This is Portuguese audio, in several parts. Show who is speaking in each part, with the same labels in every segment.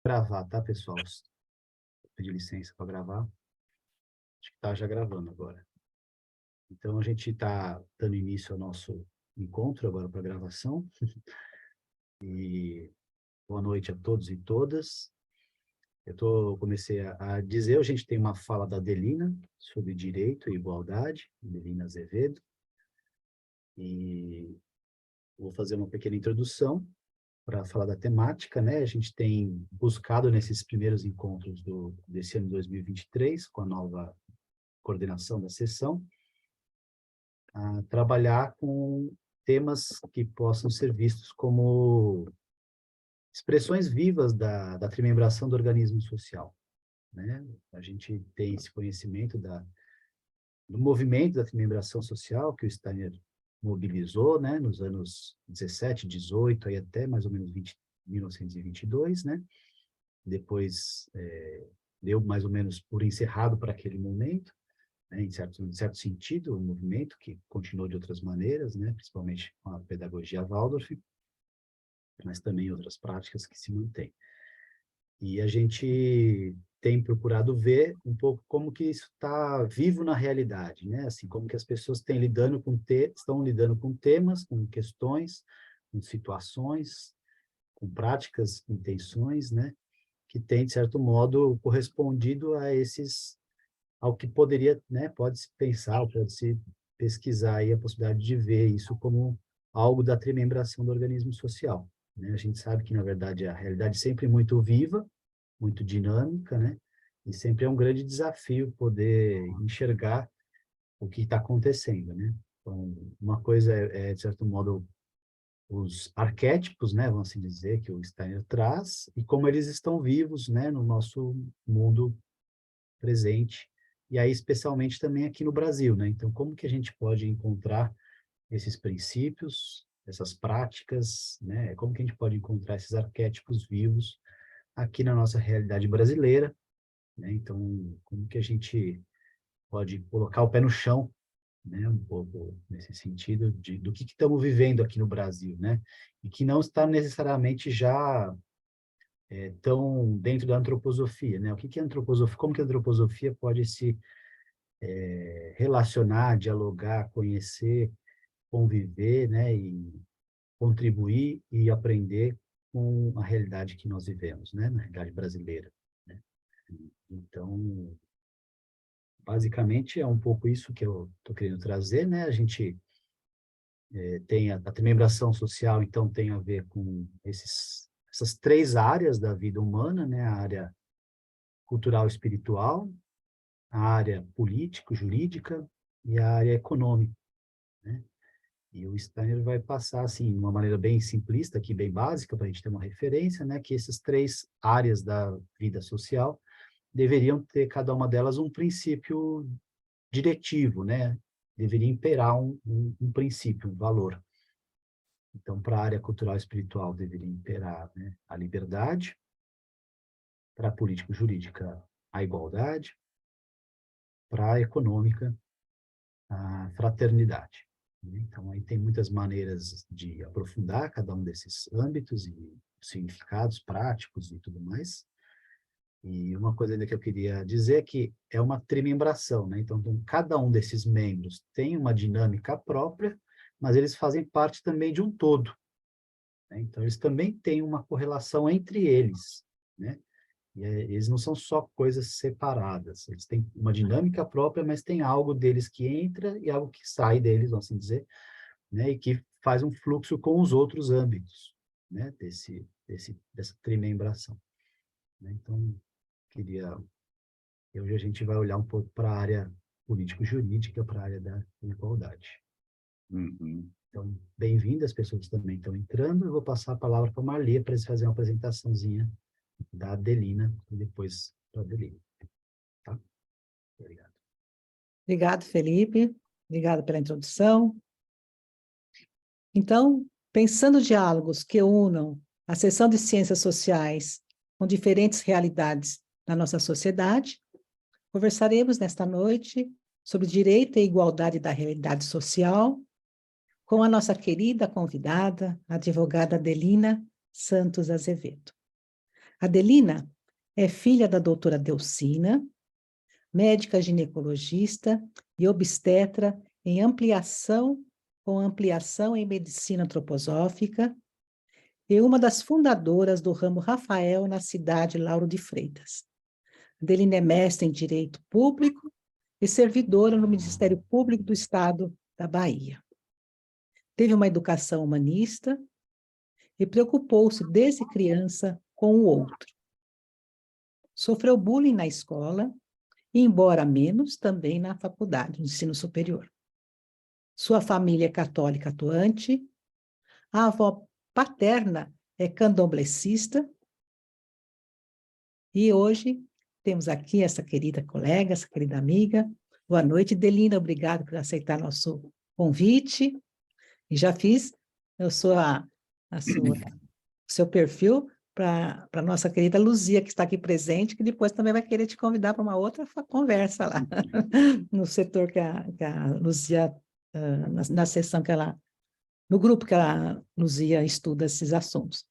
Speaker 1: Gravar, tá, pessoal? Vou pedir licença para gravar. Acho que tá já gravando agora. Então, a gente está dando início ao nosso encontro agora para gravação. E boa noite a todos e todas. Comecei a dizer, a gente tem uma fala da Adelina sobre direito e igualdade, Adelina Azevedo. E vou fazer uma pequena introdução para falar da temática, né? A gente tem buscado nesses primeiros encontros desse ano 2023, com a nova coordenação da sessão, a trabalhar com temas que possam ser vistos como expressões vivas da trimembração do organismo social, né? A gente tem esse conhecimento do movimento da trimembração social que o Steiner mobilizou, né, nos anos 17, 18, aí até mais ou menos 1922, né? Depois deu mais ou menos por encerrado para aquele momento, né, em certo sentido, o movimento que continuou de outras maneiras, né, principalmente com a pedagogia Waldorf, mas também outras práticas que se mantêm. E a gente tem procurado ver um pouco como que isso está vivo na realidade, né? Assim, como que as pessoas estão lidando com temas, com questões, com situações, com práticas, intenções, né? Que tem, de certo modo, correspondido ao que poderia, né? Pode-se pensar, pode-se pesquisar aí a possibilidade de ver isso como algo da trimembração do organismo social, né? A gente sabe que, na verdade, a realidade é sempre muito viva, muito dinâmica, né? E sempre é um grande desafio poder enxergar o que está acontecendo, né? Então, uma coisa de certo modo, os arquétipos, né, vamos assim dizer, que o Steiner traz, e como eles estão vivos, né, no nosso mundo presente, e aí especialmente também aqui no Brasil, né? Então, como que a gente pode encontrar esses princípios, essas práticas, né? Como que a gente pode encontrar esses arquétipos vivos aqui na nossa realidade brasileira, né? Então, como que a gente pode colocar o pé no chão, né? Um pouco nesse sentido do que estamos vivendo aqui no Brasil, né? E que não está necessariamente já tão dentro da antroposofia, né? O que é antroposofia? Como que a antroposofia pode se relacionar, dialogar, conhecer, conviver, né? E contribuir e aprender com a realidade que nós vivemos, né? Na realidade brasileira, né? Então, basicamente, é um pouco isso que eu estou querendo trazer, né? A gente tem a trimembração social, então, tem a ver com essas três áreas da vida humana, né? A área cultural e espiritual, a área político-jurídica e a área econômica, né? E o Steiner vai passar, assim, de uma maneira bem simplista, aqui, bem básica, para a gente ter uma referência, né? Que essas três áreas da vida social deveriam ter, cada uma delas, um princípio diretivo, né? Deveria imperar um princípio, um valor. Então, para a área cultural e espiritual, deveria imperar, né, a liberdade, para a político-jurídica, a igualdade, para a econômica, a fraternidade. Então, aí tem muitas maneiras de aprofundar cada um desses âmbitos e significados práticos e tudo mais. E uma coisa ainda que eu queria dizer é que é uma trimembração, né? Então, cada um desses membros tem uma dinâmica própria, mas eles fazem parte também de um todo, né? Então, eles também têm uma correlação entre eles, né? E eles não são só coisas separadas, eles têm uma dinâmica própria, mas tem algo deles que entra e algo que sai deles, vamos assim dizer, né? E que faz um fluxo com os outros âmbitos, né? Dessa trimembração, né? Então, hoje a gente vai olhar um pouco para a área político-jurídica, para a área da igualdade.
Speaker 2: Uhum.
Speaker 1: Então, bem-vindas, as pessoas que também estão entrando. Eu vou passar a palavra para a Marli para eles fazerem uma apresentaçãozinha da Adelina e depois para a Adelina. Tá? Obrigado.
Speaker 3: Obrigado, Felipe. Obrigada pela introdução. Então, pensando diálogos que unam a seção de ciências sociais com diferentes realidades da nossa sociedade, conversaremos nesta noite sobre direito e igualdade da realidade social com a nossa querida convidada, a advogada Adelina Santos Azevedo. Adelina é filha da doutora Delcina, médica ginecologista e obstetra com ampliação em medicina antroposófica, e uma das fundadoras do ramo Rafael na cidade Lauro de Freitas. Adelina é mestre em Direito Público e servidora no Ministério Público do Estado da Bahia. Teve uma educação humanista e preocupou-se desde criança com o outro. Sofreu bullying na escola, e, embora menos, também na faculdade, no ensino superior. Sua família é católica atuante, a avó paterna é candomblessista, e hoje temos aqui essa querida colega, essa querida amiga. Boa noite, Delina, obrigado por aceitar nosso convite. E já fiz, eu sou seu perfil para a nossa querida Luzia, que está aqui presente, que depois também vai querer te convidar para uma outra conversa lá, no setor que a Luzia, na sessão que ela, no grupo que a Luzia estuda esses assuntos.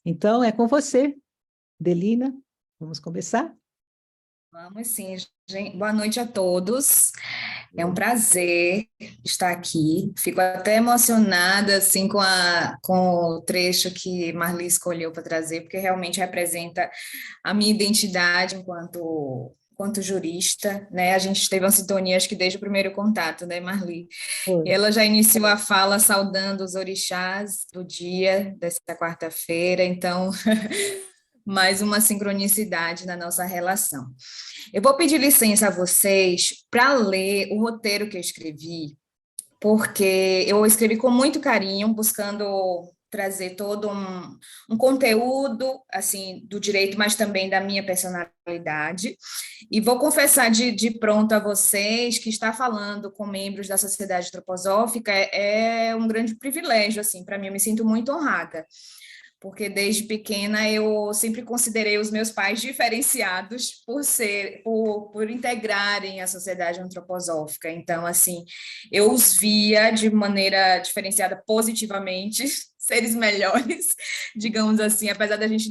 Speaker 3: Então, é com você, Delina, vamos começar?
Speaker 2: Vamos sim, gente. Boa noite a todos. É um prazer estar aqui. Fico até emocionada assim com o trecho que Marli escolheu para trazer, porque realmente representa a minha identidade enquanto jurista, né? A gente teve uma sintonia, acho que desde o primeiro contato, né, Marli? E ela já iniciou a fala saudando os orixás do dia dessa quarta-feira, então mais uma sincronicidade na nossa relação. Eu vou pedir licença a vocês para ler o roteiro que eu escrevi, porque eu escrevi com muito carinho, buscando trazer todo um conteúdo assim do direito, mas também da minha personalidade. E vou confessar de pronto a vocês que estar falando com membros da Sociedade Antroposófica é um grande privilégio, assim, para mim, eu me sinto muito honrada, porque desde pequena eu sempre considerei os meus pais diferenciados por integrarem a sociedade antroposófica. Então, assim, eu os via de maneira diferenciada positivamente, seres melhores, digamos assim, apesar da gente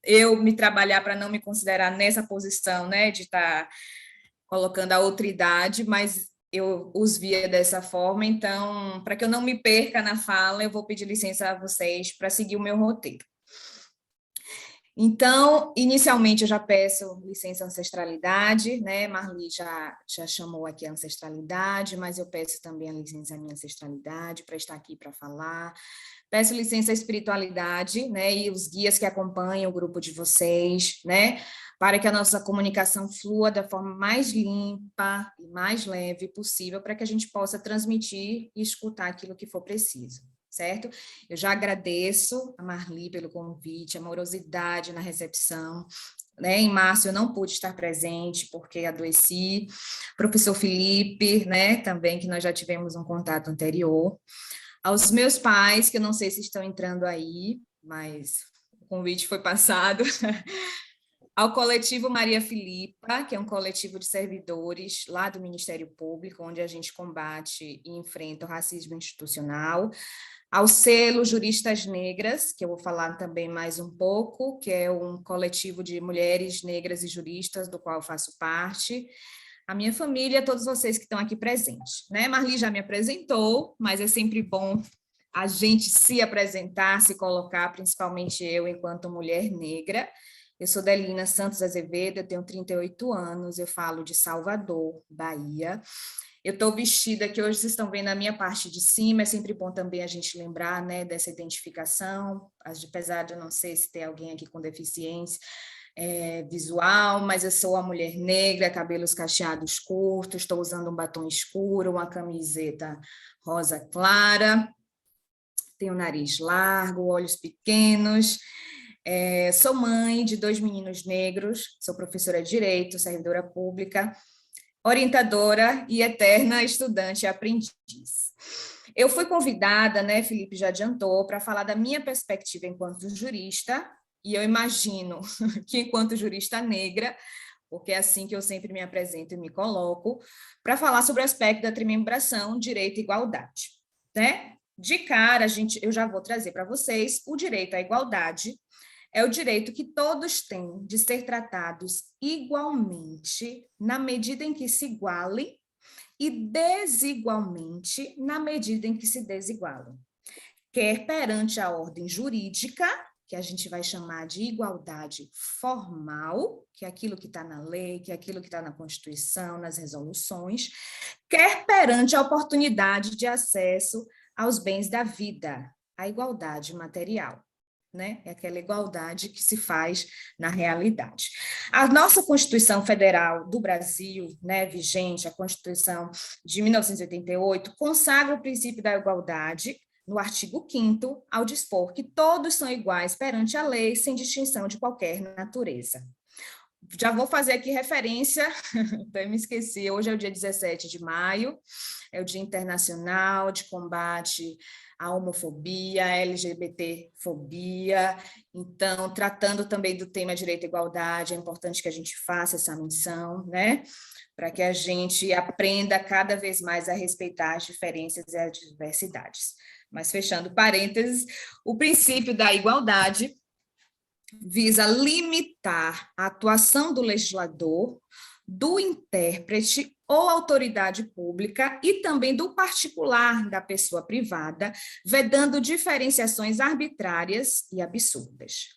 Speaker 2: eu me trabalhar para não me considerar nessa posição, né, de estar colocando a outra idade, mas eu os via dessa forma. Então, para que eu não me perca na fala, eu vou pedir licença a vocês para seguir o meu roteiro. Então, inicialmente, eu já peço licença à ancestralidade, né? Marli já chamou aqui a ancestralidade, mas eu peço também a licença à minha ancestralidade para estar aqui para falar. Peço licença à espiritualidade, né? E os guias que acompanham o grupo de vocês, né? Para que a nossa comunicação flua da forma mais limpa e mais leve possível, para que a gente possa transmitir e escutar aquilo que for preciso, certo? Eu já agradeço a Marli pelo convite, a amorosidade na recepção, né? Em março eu não pude estar presente porque adoeci. Professor Felipe, né? Também, que nós já tivemos um contato anterior. Aos meus pais, que eu não sei se estão entrando aí, mas o convite foi passado. Ao coletivo Maria Filipa, que é um coletivo de servidores lá do Ministério Público, onde a gente combate e enfrenta o racismo institucional. Ao selo Juristas Negras, que eu vou falar também mais um pouco, que é um coletivo de mulheres negras e juristas, do qual eu faço parte. A minha família, todos vocês que estão aqui presentes, né? Marli já me apresentou, mas é sempre bom a gente se apresentar, se colocar, principalmente eu, enquanto mulher negra. Eu sou Delina Santos Azevedo, eu tenho 38 anos, eu falo de Salvador, Bahia. Eu estou vestida, que hoje vocês estão vendo a minha parte de cima, é sempre bom também a gente lembrar, né, dessa identificação, apesar de eu não sei se tem alguém aqui com deficiência visual, mas eu sou uma mulher negra, cabelos cacheados curtos, estou usando um batom escuro, uma camiseta rosa clara, tenho nariz largo, olhos pequenos. Sou mãe de 2 meninos negros, sou professora de Direito, servidora pública, orientadora e eterna estudante e aprendiz. Eu fui convidada, né, Felipe já adiantou, para falar da minha perspectiva enquanto jurista, e eu imagino que enquanto jurista negra, porque é assim que eu sempre me apresento e me coloco, para falar sobre o aspecto da trimembração, direito e igualdade, né? De cara, eu já vou trazer para vocês o direito à igualdade. é o direito que todos têm de ser tratados igualmente, na medida em que se igualem, e desigualmente, na medida em que se desigualam. Quer perante a ordem jurídica, que a gente vai chamar de igualdade formal, que é aquilo que está na lei, que é aquilo que está na Constituição, nas resoluções, quer perante a oportunidade de acesso aos bens da vida, a igualdade material, né? É aquela igualdade que se faz na realidade. A nossa Constituição Federal do Brasil, né, vigente, a Constituição de 1988, consagra o princípio da igualdade no artigo 5º, ao dispor que todos são iguais perante a lei, sem distinção de qualquer natureza. Já vou fazer aqui referência, até me esqueci, hoje é o dia 17 de maio, é o Dia Internacional de Combate à Homofobia, à LGBTfobia. Então, tratando também do tema direito à igualdade, é importante que a gente faça essa menção, né? Para que a gente aprenda cada vez mais a respeitar as diferenças e as diversidades. Mas, fechando parênteses, o princípio da igualdade visa limitar a atuação do legislador, do intérprete ou autoridade pública e também do particular da pessoa privada, vedando diferenciações arbitrárias e absurdas.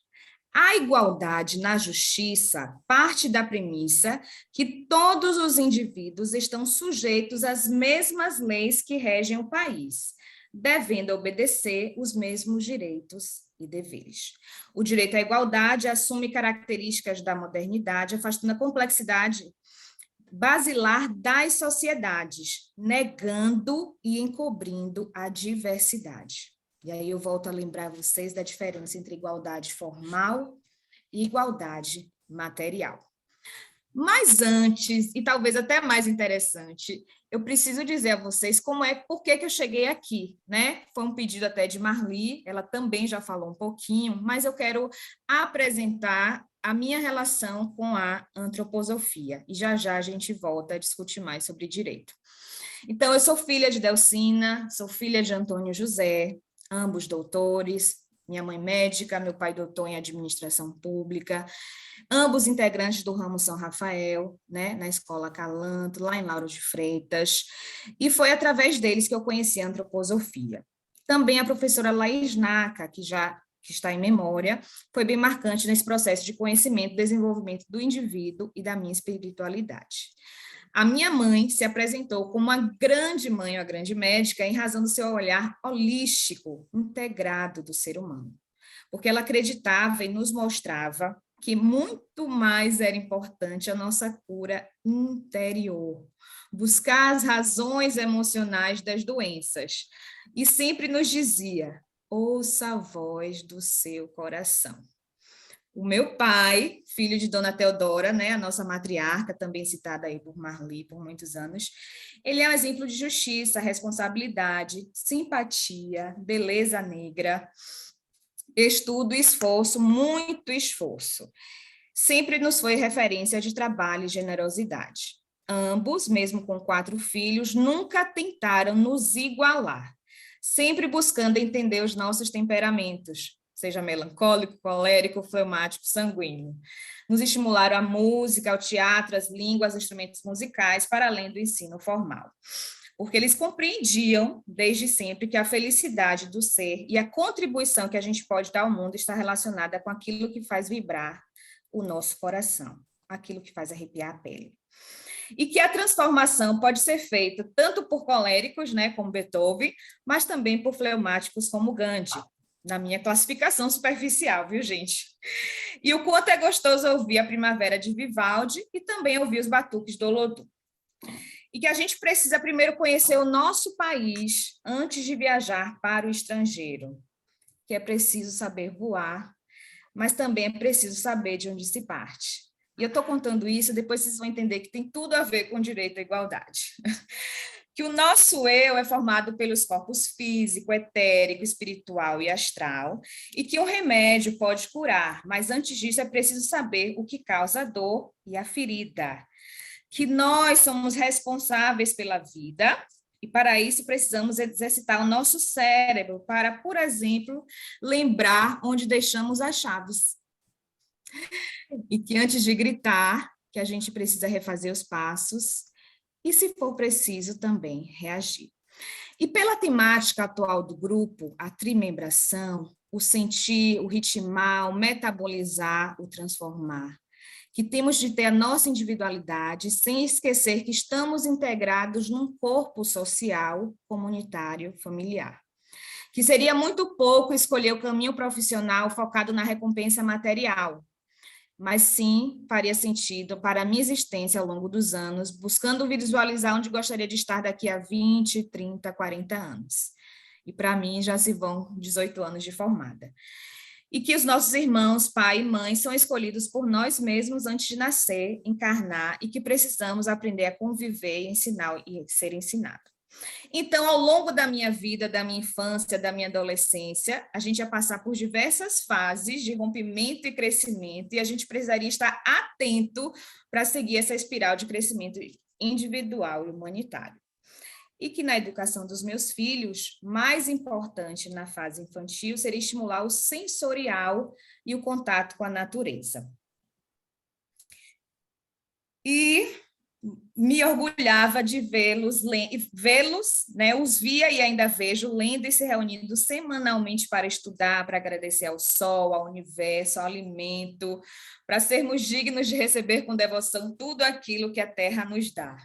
Speaker 2: A igualdade na justiça parte da premissa que todos os indivíduos estão sujeitos às mesmas leis que regem o país, devendo obedecer os mesmos direitos e deveres. O direito à igualdade assume características da modernidade, afastando a complexidade basilar das sociedades, negando e encobrindo a diversidade. E aí eu volto a lembrar vocês da diferença entre igualdade formal e igualdade material. Mas antes, e talvez até mais interessante, eu preciso dizer a vocês por que eu cheguei aqui, né? Foi um pedido até de Marli, ela também já falou um pouquinho, mas eu quero apresentar a minha relação com a antroposofia, e já a gente volta a discutir mais sobre direito. Então, eu sou filha de Delcina, sou filha de Antônio José, ambos doutores, minha mãe médica, meu pai doutor em administração pública, ambos integrantes do ramo São Rafael, né, na Escola Calanto, lá em Lauro de Freitas, e foi através deles que eu conheci a antroposofia. Também a professora Laís Naca, que está em memória, foi bem marcante nesse processo de conhecimento e desenvolvimento do indivíduo e da minha espiritualidade. A minha mãe se apresentou como uma grande mãe, uma grande médica, em razão do seu olhar holístico, integrado do ser humano, porque ela acreditava e nos mostrava que muito mais era importante a nossa cura interior, buscar as razões emocionais das doenças, e sempre nos dizia: ouça a voz do seu coração. O meu pai, filho de Dona Teodora, né, a nossa matriarca, também citada aí por Marli por muitos anos, ele é um exemplo de justiça, responsabilidade, simpatia, beleza negra, estudo e esforço, muito esforço. Sempre nos foi referência de trabalho e generosidade. Ambos, mesmo com 4 filhos, nunca tentaram nos igualar, sempre buscando entender os nossos temperamentos, seja melancólico, colérico, fleumático, sanguíneo. Nos estimularam a música, ao teatro, as línguas, os instrumentos musicais, para além do ensino formal. Porque eles compreendiam, desde sempre, que a felicidade do ser e a contribuição que a gente pode dar ao mundo está relacionada com aquilo que faz vibrar o nosso coração, aquilo que faz arrepiar a pele. E que a transformação pode ser feita tanto por coléricos, né, como Beethoven, mas também por fleumáticos como Gandhi, na minha classificação superficial, viu, gente? E o quanto é gostoso ouvir a Primavera de Vivaldi e também ouvir os batuques do Olodum. E que a gente precisa primeiro conhecer o nosso país antes de viajar para o estrangeiro, que é preciso saber voar, mas também é preciso saber de onde se parte. E eu estou contando isso, depois vocês vão entender que tem tudo a ver com direito à igualdade. Que o nosso eu é formado pelos corpos físico, etérico, espiritual e astral, e que um remédio pode curar, mas antes disso é preciso saber o que causa a dor e a ferida. Que nós somos responsáveis pela vida, e para isso precisamos exercitar o nosso cérebro para, por exemplo, lembrar onde deixamos as chaves E que antes de gritar, que a gente precisa refazer os passos e, se for preciso, também reagir. E pela temática atual do grupo, a trimembração, o sentir, o ritmar, o metabolizar, o transformar, que temos de ter a nossa individualidade sem esquecer que estamos integrados num corpo social, comunitário, familiar. Que seria muito pouco escolher o caminho profissional focado na recompensa material, mas sim faria sentido para a minha existência ao longo dos anos, buscando visualizar onde gostaria de estar daqui a 20, 30, 40 anos. E para mim já se vão 18 anos de formada. E que os nossos irmãos, pai e mãe, são escolhidos por nós mesmos antes de nascer, encarnar, e que precisamos aprender a conviver, ensinar e ser ensinado. Então, ao longo da minha vida, da minha infância, da minha adolescência, a gente ia passar por diversas fases de rompimento e crescimento, e a gente precisaria estar atento para seguir essa espiral de crescimento individual e humanitário. E que na educação dos meus filhos, mais importante na fase infantil seria estimular o sensorial e o contato com a natureza. E me orgulhava de vê-los, né, os via e ainda vejo lendo e se reunindo semanalmente para estudar, para agradecer ao sol, ao universo, ao alimento, para sermos dignos de receber com devoção tudo aquilo que a terra nos dá.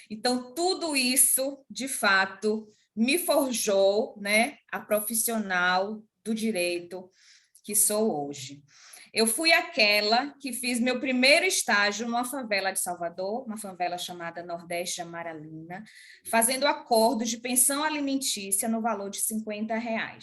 Speaker 2: Então, tudo isso, de fato, me forjou, né, a profissional do direito que sou hoje. Eu fui aquela que fiz meu primeiro estágio numa favela de Salvador, uma favela chamada Nordeste Amaralina, fazendo acordos de pensão alimentícia no valor de R$50,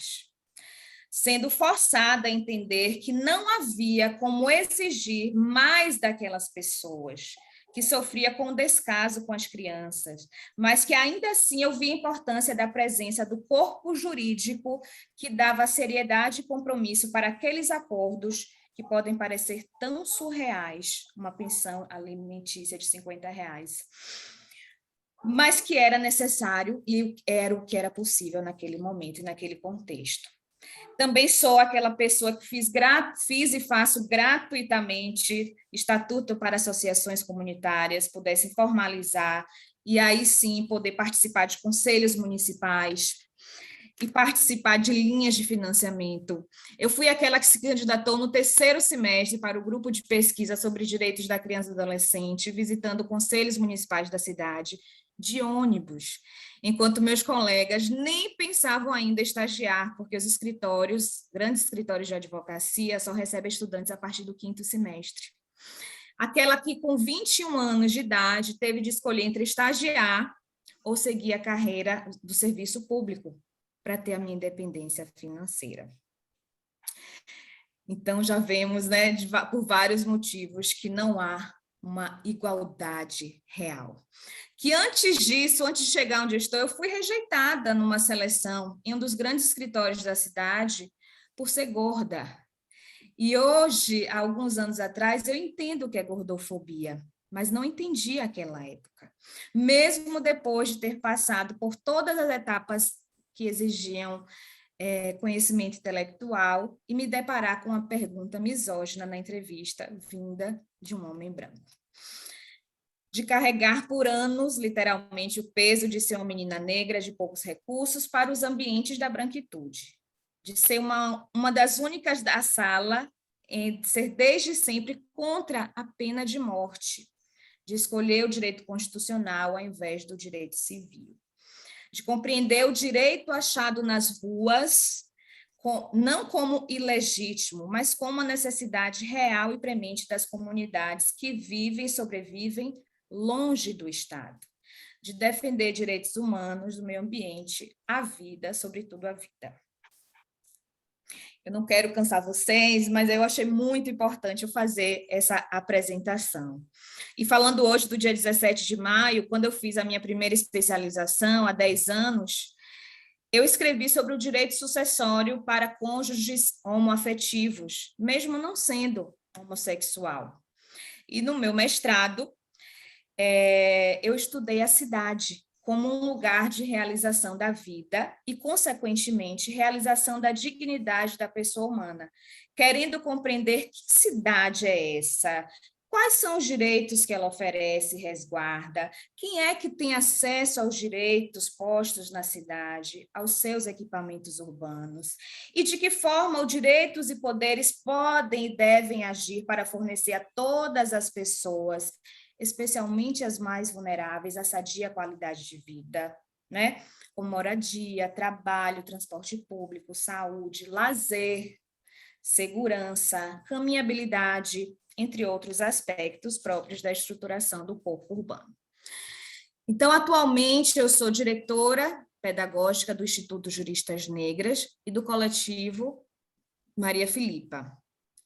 Speaker 2: sendo forçada a entender que não havia como exigir mais daquelas pessoas, que sofria com descaso com as crianças, mas que ainda assim eu vi a importância da presença do corpo jurídico que dava seriedade e compromisso para aqueles acordos que podem parecer tão surreais, uma pensão alimentícia de R$50, mas que era necessário e era o que era possível naquele momento e naquele contexto. Também sou aquela pessoa que fiz e faço gratuitamente estatuto para associações comunitárias, pudessem formalizar, e aí sim poder participar de conselhos municipais e participar de linhas de financiamento. Eu fui aquela que se candidatou no 3º semestre para o grupo de pesquisa sobre direitos da criança e adolescente, visitando conselhos municipais da cidade, de ônibus, enquanto meus colegas nem pensavam ainda estagiar, porque os escritórios, grandes escritórios de advocacia, só recebem estudantes a partir do 5º semestre. Aquela que, com 21 anos de idade, teve de escolher entre estagiar ou seguir a carreira do serviço público, para ter a minha independência financeira. Então, já vemos, né, por vários motivos, que não há uma igualdade real. Que antes disso, antes de chegar onde eu estou, eu fui rejeitada numa seleção em um dos grandes escritórios da cidade por ser gorda. E hoje, há alguns anos atrás, eu entendo o que é gordofobia, mas não entendi aquela época. Mesmo depois de ter passado por todas as etapas que exigiam conhecimento intelectual e me deparar com uma pergunta misógina na entrevista vinda de um homem branco. De carregar por anos, literalmente, o peso de ser uma menina negra de poucos recursos para os ambientes da branquitude. De ser uma das únicas da sala, de ser desde sempre contra a pena de morte. De escolher o direito constitucional ao invés do direito civil. De compreender o direito achado nas ruas, não como ilegítimo, mas como uma necessidade real e premente das comunidades que vivem e sobrevivem longe do Estado. De defender direitos humanos, do meio ambiente, a vida, sobretudo a vida. Eu não quero cansar vocês, mas eu achei muito importante eu fazer essa apresentação. E falando hoje do dia 17 de maio, quando eu fiz a minha primeira especialização, há 10 anos, eu escrevi sobre o direito sucessório para cônjuges homoafetivos, mesmo não sendo homossexual. E no meu mestrado, eu estudei a cidade como um lugar de realização da vida e, consequentemente, realização da dignidade da pessoa humana, querendo compreender que cidade é essa, quais são os direitos que ela oferece e resguarda, quem é que tem acesso aos direitos postos na cidade, aos seus equipamentos urbanos, e de que forma os direitos e poderes podem e devem agir para fornecer a todas as pessoas, especialmente as mais vulneráveis, a sadia qualidade de vida, né? Como moradia, trabalho, transporte público, saúde, lazer, segurança, caminhabilidade, entre outros aspectos próprios da estruturação do corpo urbano. Então, atualmente, eu sou diretora pedagógica do Instituto Juristas Negras e do coletivo Maria Filipa.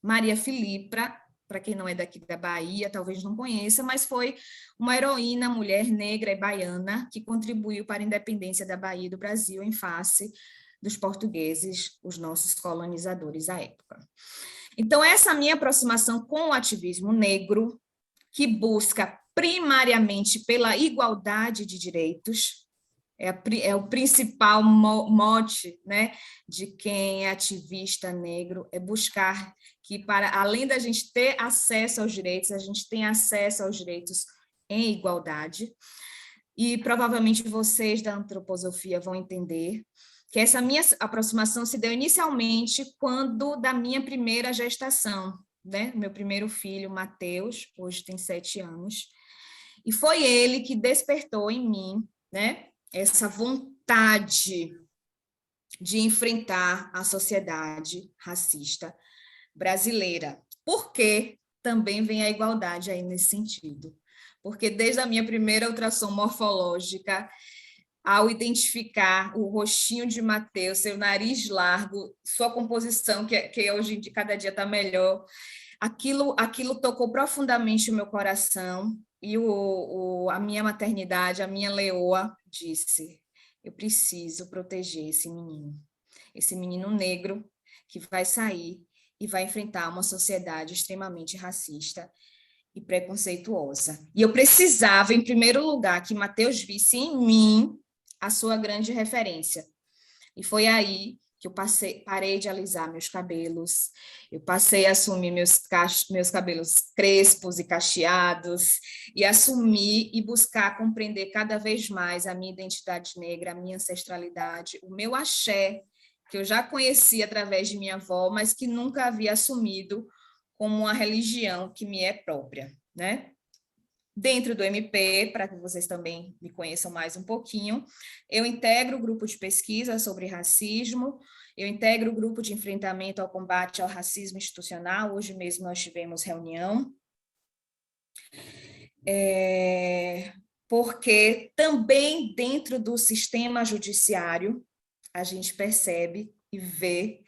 Speaker 2: Maria Filipa, para quem não é daqui da Bahia, talvez não conheça, mas foi uma heroína, mulher negra e baiana, que contribuiu para a independência da Bahia e do Brasil em face dos portugueses, os nossos colonizadores à época. Então, essa minha aproximação com o ativismo negro, que busca primariamente pela igualdade de direitos, é o principal mote, né, de quem é ativista negro, é buscar que, para além da gente ter acesso aos direitos, a gente tem acesso aos direitos em igualdade. E provavelmente vocês da antroposofia vão entender que essa minha aproximação se deu inicialmente quando da minha primeira gestação, né? Meu primeiro filho, Mateus, hoje tem 7 anos, e foi ele que despertou em mim, né, essa vontade de enfrentar a sociedade racista brasileira. Porque também vem a igualdade aí nesse sentido. Porque desde a minha primeira ultrassom morfológica, ao identificar o rostinho de Mateus, seu nariz largo, sua composição, que hoje de cada dia está melhor, aquilo tocou profundamente o meu coração, e a minha maternidade, a minha leoa, disse: eu preciso proteger esse menino negro que vai sair e vai enfrentar uma sociedade extremamente racista e preconceituosa. E eu precisava, em primeiro lugar, que Mateus visse em mim a sua grande referência. E foi aí que eu parei de alisar meus cabelos, eu passei a assumir meus cabelos crespos e cacheados, e assumir e buscar compreender cada vez mais a minha identidade negra, a minha ancestralidade, o meu axé, que eu já conhecia através de minha avó, mas que nunca havia assumido como uma religião que me é própria, né? Dentro do MP, para que vocês também me conheçam mais um pouquinho, eu integro o grupo de pesquisa sobre racismo, eu integro o grupo de enfrentamento ao combate ao racismo institucional, hoje mesmo nós tivemos reunião, porque também dentro do sistema judiciário, a gente percebe e vê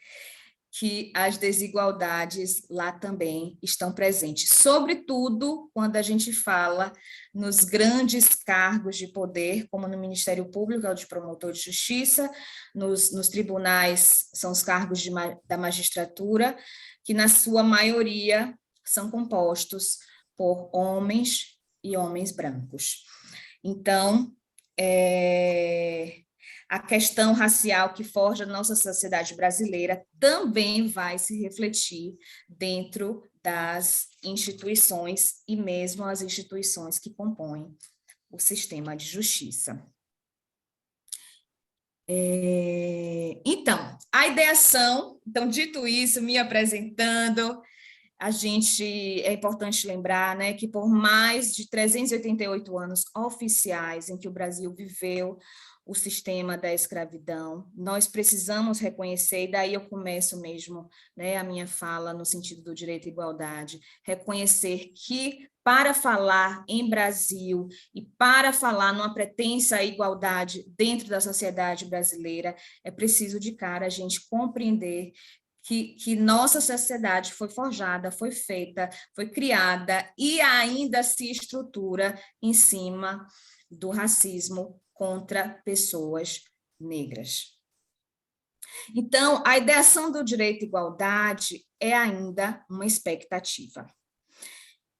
Speaker 2: que as desigualdades lá também estão presentes, sobretudo quando a gente fala nos grandes cargos de poder, como no Ministério Público, é o de promotor de justiça, nos tribunais são os cargos da magistratura, que na sua maioria são compostos por homens e homens brancos. Então, a questão racial que forja a nossa sociedade brasileira também vai se refletir dentro das instituições e mesmo as instituições que compõem o sistema de justiça. Então, a ideação, então, dito isso, me apresentando, é importante lembrar, né, que por mais de 388 anos oficiais em que o Brasil viveu o sistema da escravidão, nós precisamos reconhecer, e daí eu começo mesmo, né, a minha fala no sentido do direito à igualdade, reconhecer que para falar em Brasil e para falar numa pretensa igualdade dentro da sociedade brasileira, é preciso de cara a gente compreender que nossa sociedade foi forjada, foi feita, foi criada e ainda se estrutura em cima do racismo contra pessoas negras. Então, a ideação do direito à igualdade é ainda uma expectativa.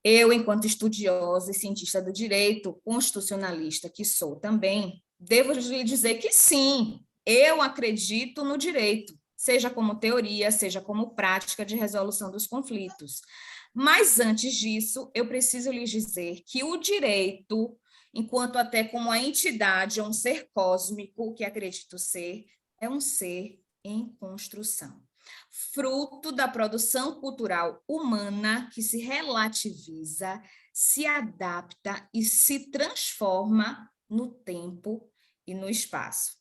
Speaker 2: Eu, enquanto estudiosa e cientista do direito, constitucionalista que sou também, devo lhe dizer que sim, eu acredito no direito, seja como teoria, seja como prática de resolução dos conflitos. Mas, antes disso, eu preciso lhes dizer que o direito, enquanto até como a entidade, é um ser cósmico, que acredito ser, é um ser em construção, fruto da produção cultural humana que se relativiza, se adapta e se transforma no tempo e no espaço.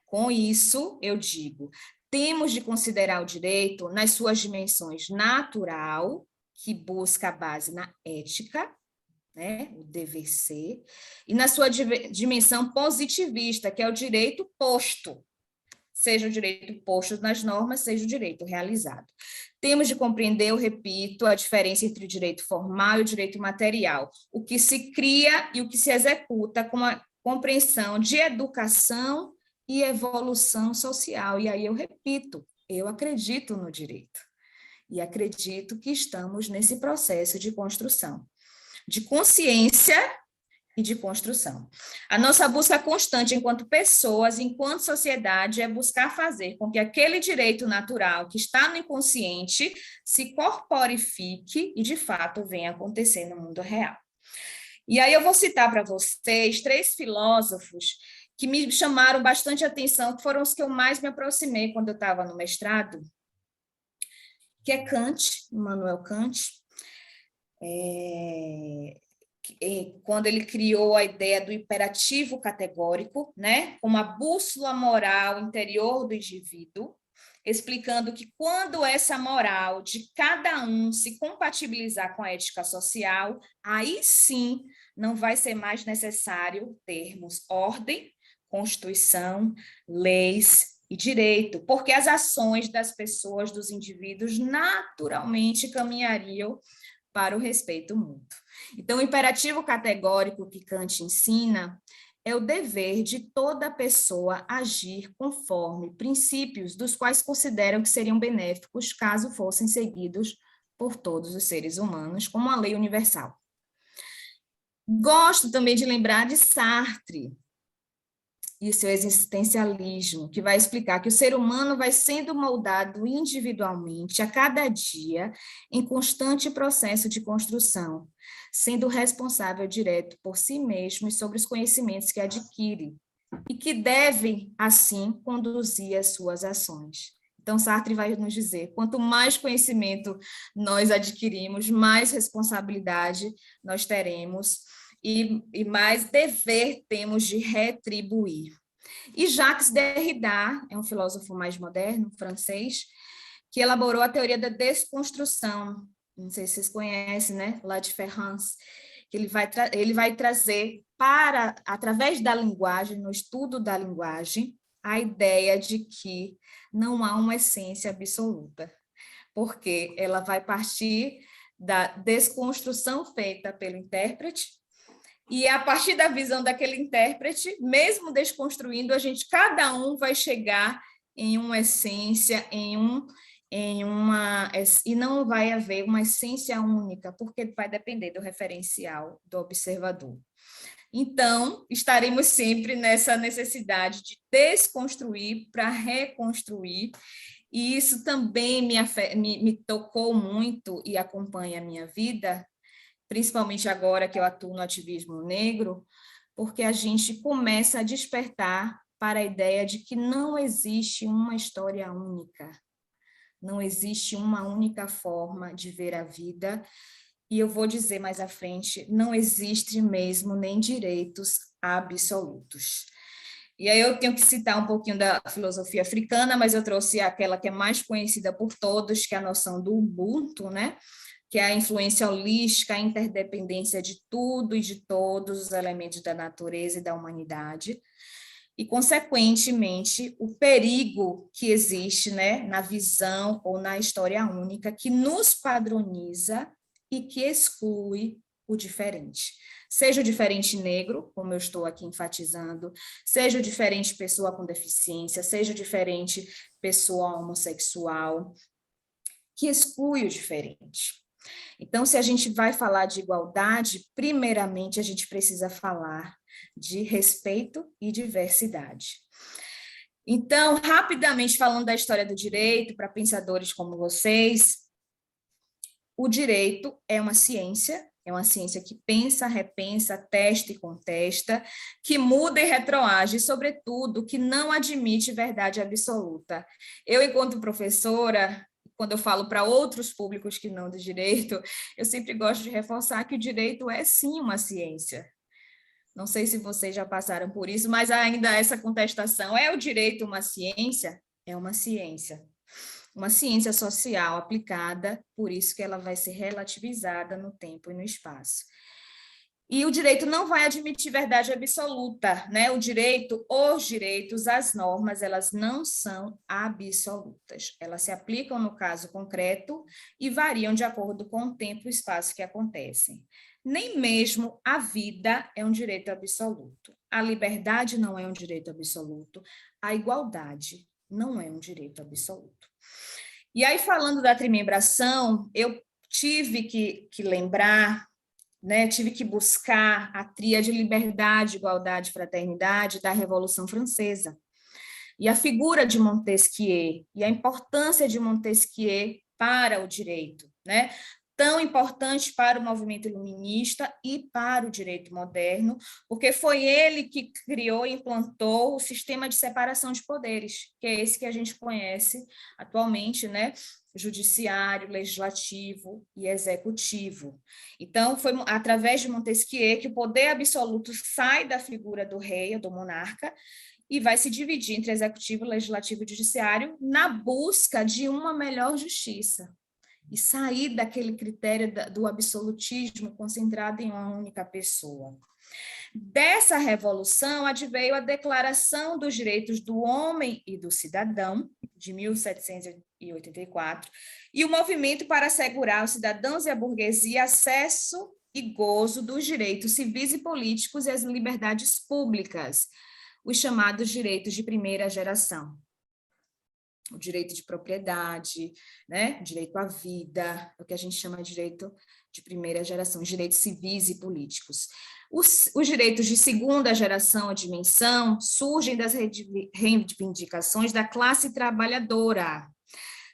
Speaker 2: Com isso, eu digo, temos de considerar o direito nas suas dimensões natural, que busca a base na ética, né, o dever ser, e na sua dimensão positivista, que é o direito posto, seja o direito posto nas normas, seja o direito realizado. Temos de compreender, eu repito, a diferença entre o direito formal e o direito material, o que se cria e o que se executa com a compreensão de educação e evolução social. E aí eu repito, eu acredito no direito. E acredito que estamos nesse processo de construção, de consciência e de construção. A nossa busca constante enquanto pessoas, enquanto sociedade, é buscar fazer com que aquele direito natural que está no inconsciente se corporifique e, de fato, venha acontecer no mundo real. E aí eu vou citar para vocês 3 filósofos que me chamaram bastante atenção, que foram os que eu mais me aproximei quando eu estava no mestrado, que é Kant, Immanuel Kant, quando ele criou a ideia do imperativo categórico, né, como a bússola moral interior do indivíduo, explicando que quando essa moral de cada um se compatibilizar com a ética social, aí sim não vai ser mais necessário termos ordem, constituição, leis e direito, porque as ações das pessoas, dos indivíduos, naturalmente caminhariam para o respeito mútuo. Então, o imperativo categórico que Kant ensina é o dever de toda pessoa agir conforme princípios dos quais consideram que seriam benéficos caso fossem seguidos por todos os seres humanos, como a lei universal. Gosto também de lembrar de Sartre e seu existencialismo, que vai explicar que o ser humano vai sendo moldado individualmente a cada dia em constante processo de construção, sendo responsável direto por si mesmo e sobre os conhecimentos que adquire, e que deve, assim, conduzir as suas ações. Então, Sartre vai nos dizer, quanto mais conhecimento nós adquirimos, mais responsabilidade nós teremos, e mais dever temos de retribuir. E Jacques Derrida, é um filósofo mais moderno, francês, que elaborou a teoria da desconstrução, não sei se vocês conhecem, né? La Différence, que ele vai trazer para, através da linguagem, no estudo da linguagem, a ideia de que não há uma essência absoluta, porque ela vai partir da desconstrução feita pelo intérprete, e a partir da visão daquele intérprete, mesmo desconstruindo, cada um vai chegar em uma essência, e não vai haver uma essência única, porque vai depender do referencial do observador. Então, estaremos sempre nessa necessidade de desconstruir para reconstruir, e isso também me tocou muito e acompanha a minha vida, principalmente agora que eu atuo no ativismo negro, porque a gente começa a despertar para a ideia de que não existe uma história única, não existe uma única forma de ver a vida, e eu vou dizer mais à frente, não existe mesmo nem direitos absolutos. E aí eu tenho que citar um pouquinho da filosofia africana, mas eu trouxe aquela que é mais conhecida por todos, que é a noção do Ubuntu, né? Que é a influência holística, a interdependência de tudo e de todos os elementos da natureza e da humanidade, e, consequentemente, o perigo que existe, né, na visão ou na história única, que nos padroniza e que exclui o diferente. Seja o diferente negro, como eu estou aqui enfatizando, seja o diferente pessoa com deficiência, seja o diferente pessoa homossexual, que exclui o diferente. Então, se a gente vai falar de igualdade, primeiramente a gente precisa falar de respeito e diversidade. Então, rapidamente falando da história do direito, para pensadores como vocês, o direito é uma ciência que pensa, repensa, testa e contesta, que muda e retroage, sobretudo, que não admite verdade absoluta. Eu, enquanto professora, quando eu falo para outros públicos que não do direito, eu sempre gosto de reforçar que o direito é, sim, uma ciência. Não sei se vocês já passaram por isso, mas ainda essa contestação, é o direito uma ciência? É uma ciência social aplicada, por isso que ela vai ser relativizada no tempo e no espaço. E o direito não vai admitir verdade absoluta, né? Os direitos, as normas, elas não são absolutas. Elas se aplicam no caso concreto e variam de acordo com o tempo e o espaço que acontecem. Nem mesmo a vida é um direito absoluto. A liberdade não é um direito absoluto. A igualdade não é um direito absoluto. E aí, falando da trimembração, eu tive que lembrar, né, tive que buscar a tríade liberdade, igualdade e fraternidade da Revolução Francesa. E a figura de Montesquieu e a importância de Montesquieu para o direito, né? Tão importante para o movimento iluminista e para o direito moderno, porque foi ele que criou e implantou o sistema de separação de poderes, que é esse que a gente conhece atualmente, né? Judiciário, legislativo e executivo. Então, foi através de Montesquieu que o poder absoluto sai da figura do rei ou do monarca e vai se dividir entre executivo, legislativo e judiciário na busca de uma melhor justiça e sair daquele critério do absolutismo concentrado em uma única pessoa. Dessa revolução adveio a Declaração dos Direitos do Homem e do Cidadão, de 1784, e o movimento para assegurar aos cidadãos e à burguesia acesso e gozo dos direitos civis e políticos e as liberdades públicas, os chamados direitos de primeira geração. O direito de propriedade, né? O direito à vida, o que a gente chama de direito de primeira geração, os direitos civis e políticos. Os direitos de segunda geração ou dimensão surgem das reivindicações da classe trabalhadora,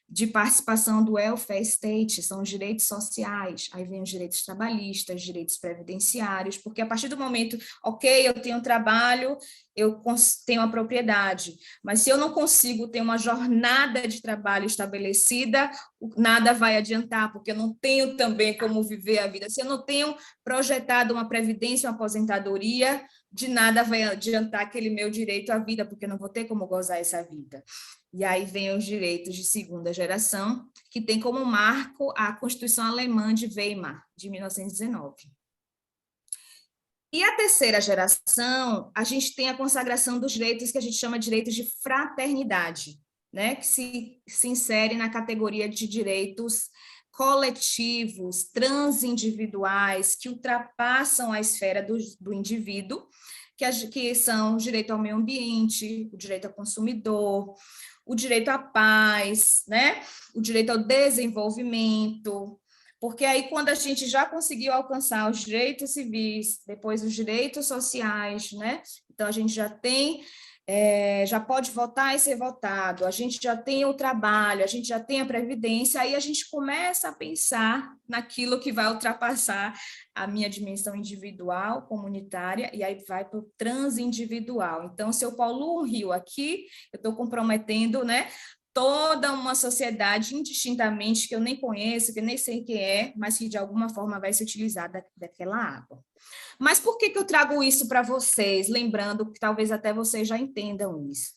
Speaker 2: de participação do welfare state, são os direitos sociais, aí vem os direitos trabalhistas, direitos previdenciários, porque a partir do momento, ok, eu tenho trabalho, eu tenho a propriedade, mas se eu não consigo ter uma jornada de trabalho estabelecida, nada vai adiantar, porque eu não tenho também como viver a vida. Se eu não tenho projetado uma previdência, uma aposentadoria, de nada vai adiantar aquele meu direito à vida, porque eu não vou ter como gozar essa vida. E aí vem os direitos de segunda geração, que tem como marco a Constituição Alemã de Weimar, de 1919. E a terceira geração, a gente tem a consagração dos direitos que a gente chama de direitos de fraternidade, né? Que se insere na categoria de direitos coletivos, transindividuais, que ultrapassam a esfera do indivíduo, que são o direito ao meio ambiente, o direito ao consumidor, o direito à paz, né? O direito ao desenvolvimento, porque aí quando a gente já conseguiu alcançar os direitos civis, depois os direitos sociais, né? Então a gente já tem, já pode votar e ser votado, a gente já tem o trabalho, a gente já tem a previdência, aí a gente começa a pensar naquilo que vai ultrapassar a minha dimensão individual, comunitária, e aí vai para o transindividual. Então, se eu poluo um rio aqui, eu estou comprometendo, né, toda uma sociedade indistintamente que eu nem conheço, que eu nem sei quem é, mas que de alguma forma vai se utilizar daquela água. Mas por que eu trago isso para vocês? Lembrando que talvez até vocês já entendam isso.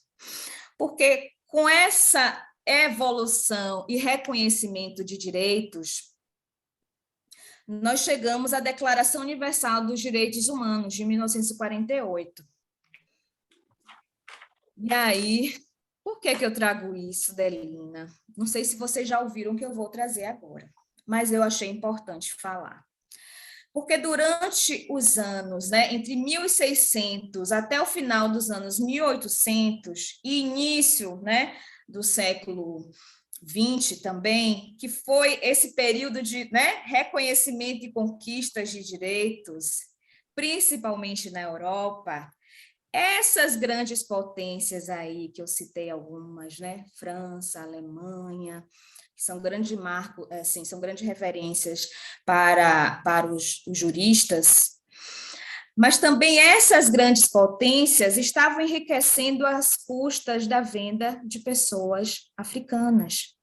Speaker 2: Porque com essa evolução e reconhecimento de direitos, nós chegamos à Declaração Universal dos Direitos Humanos, de 1948. E aí, por que eu trago isso, Delina? Não sei se vocês já ouviram o que eu vou trazer agora, mas eu achei importante falar. Porque durante os anos, né, entre 1600 até o final dos anos 1800 e início, né, do século 20 também, que foi esse período de, né, reconhecimento e conquistas de direitos, principalmente na Europa, Essas grandes potências aí, que eu citei algumas, né? França, Alemanha, que são grandes marcos, assim, são grandes referências para os juristas, mas também essas grandes potências estavam enriquecendo às custas da venda de pessoas africanas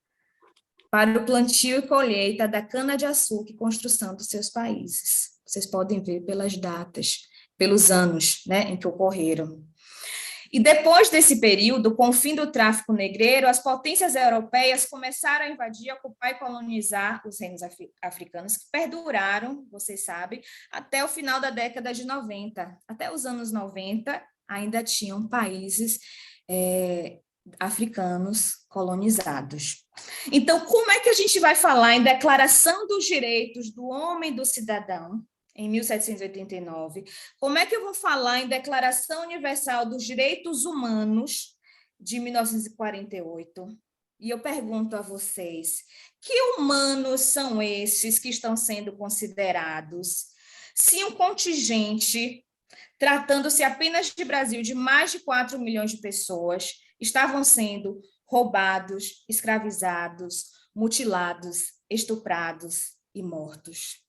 Speaker 2: para o plantio e colheita da cana-de-açúcar e construção dos seus países. Vocês podem ver pelas datas, pelos anos, né, em que ocorreram. E depois desse período, com o fim do tráfico negreiro, as potências europeias começaram a invadir, ocupar e colonizar os reinos africanos, que perduraram, vocês sabem, até o final da década de 90. Até os anos 90, ainda tinham países africanos colonizados. Então, como é que a gente vai falar em Declaração dos Direitos do Homem e do Cidadão, em 1789, como é que eu vou falar em Declaração Universal dos Direitos Humanos, de 1948? E eu pergunto a vocês, que humanos são esses que estão sendo considerados? Se um contingente, tratando-se apenas de Brasil, de mais de 4 milhões de pessoas, estavam sendo roubados, escravizados, mutilados, estuprados e mortos.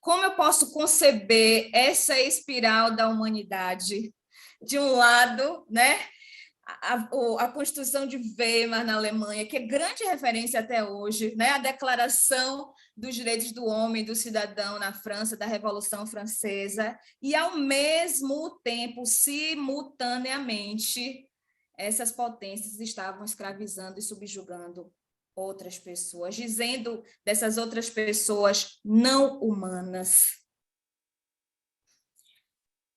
Speaker 2: Como eu posso conceber essa espiral da humanidade? De um lado, né, a Constituição de Weimar na Alemanha, que é grande referência até hoje, né, a Declaração dos Direitos do Homem e do Cidadão na França, da Revolução Francesa, e, ao mesmo tempo, simultaneamente, essas potências estavam escravizando e subjugando outras pessoas, dizendo dessas outras pessoas não humanas.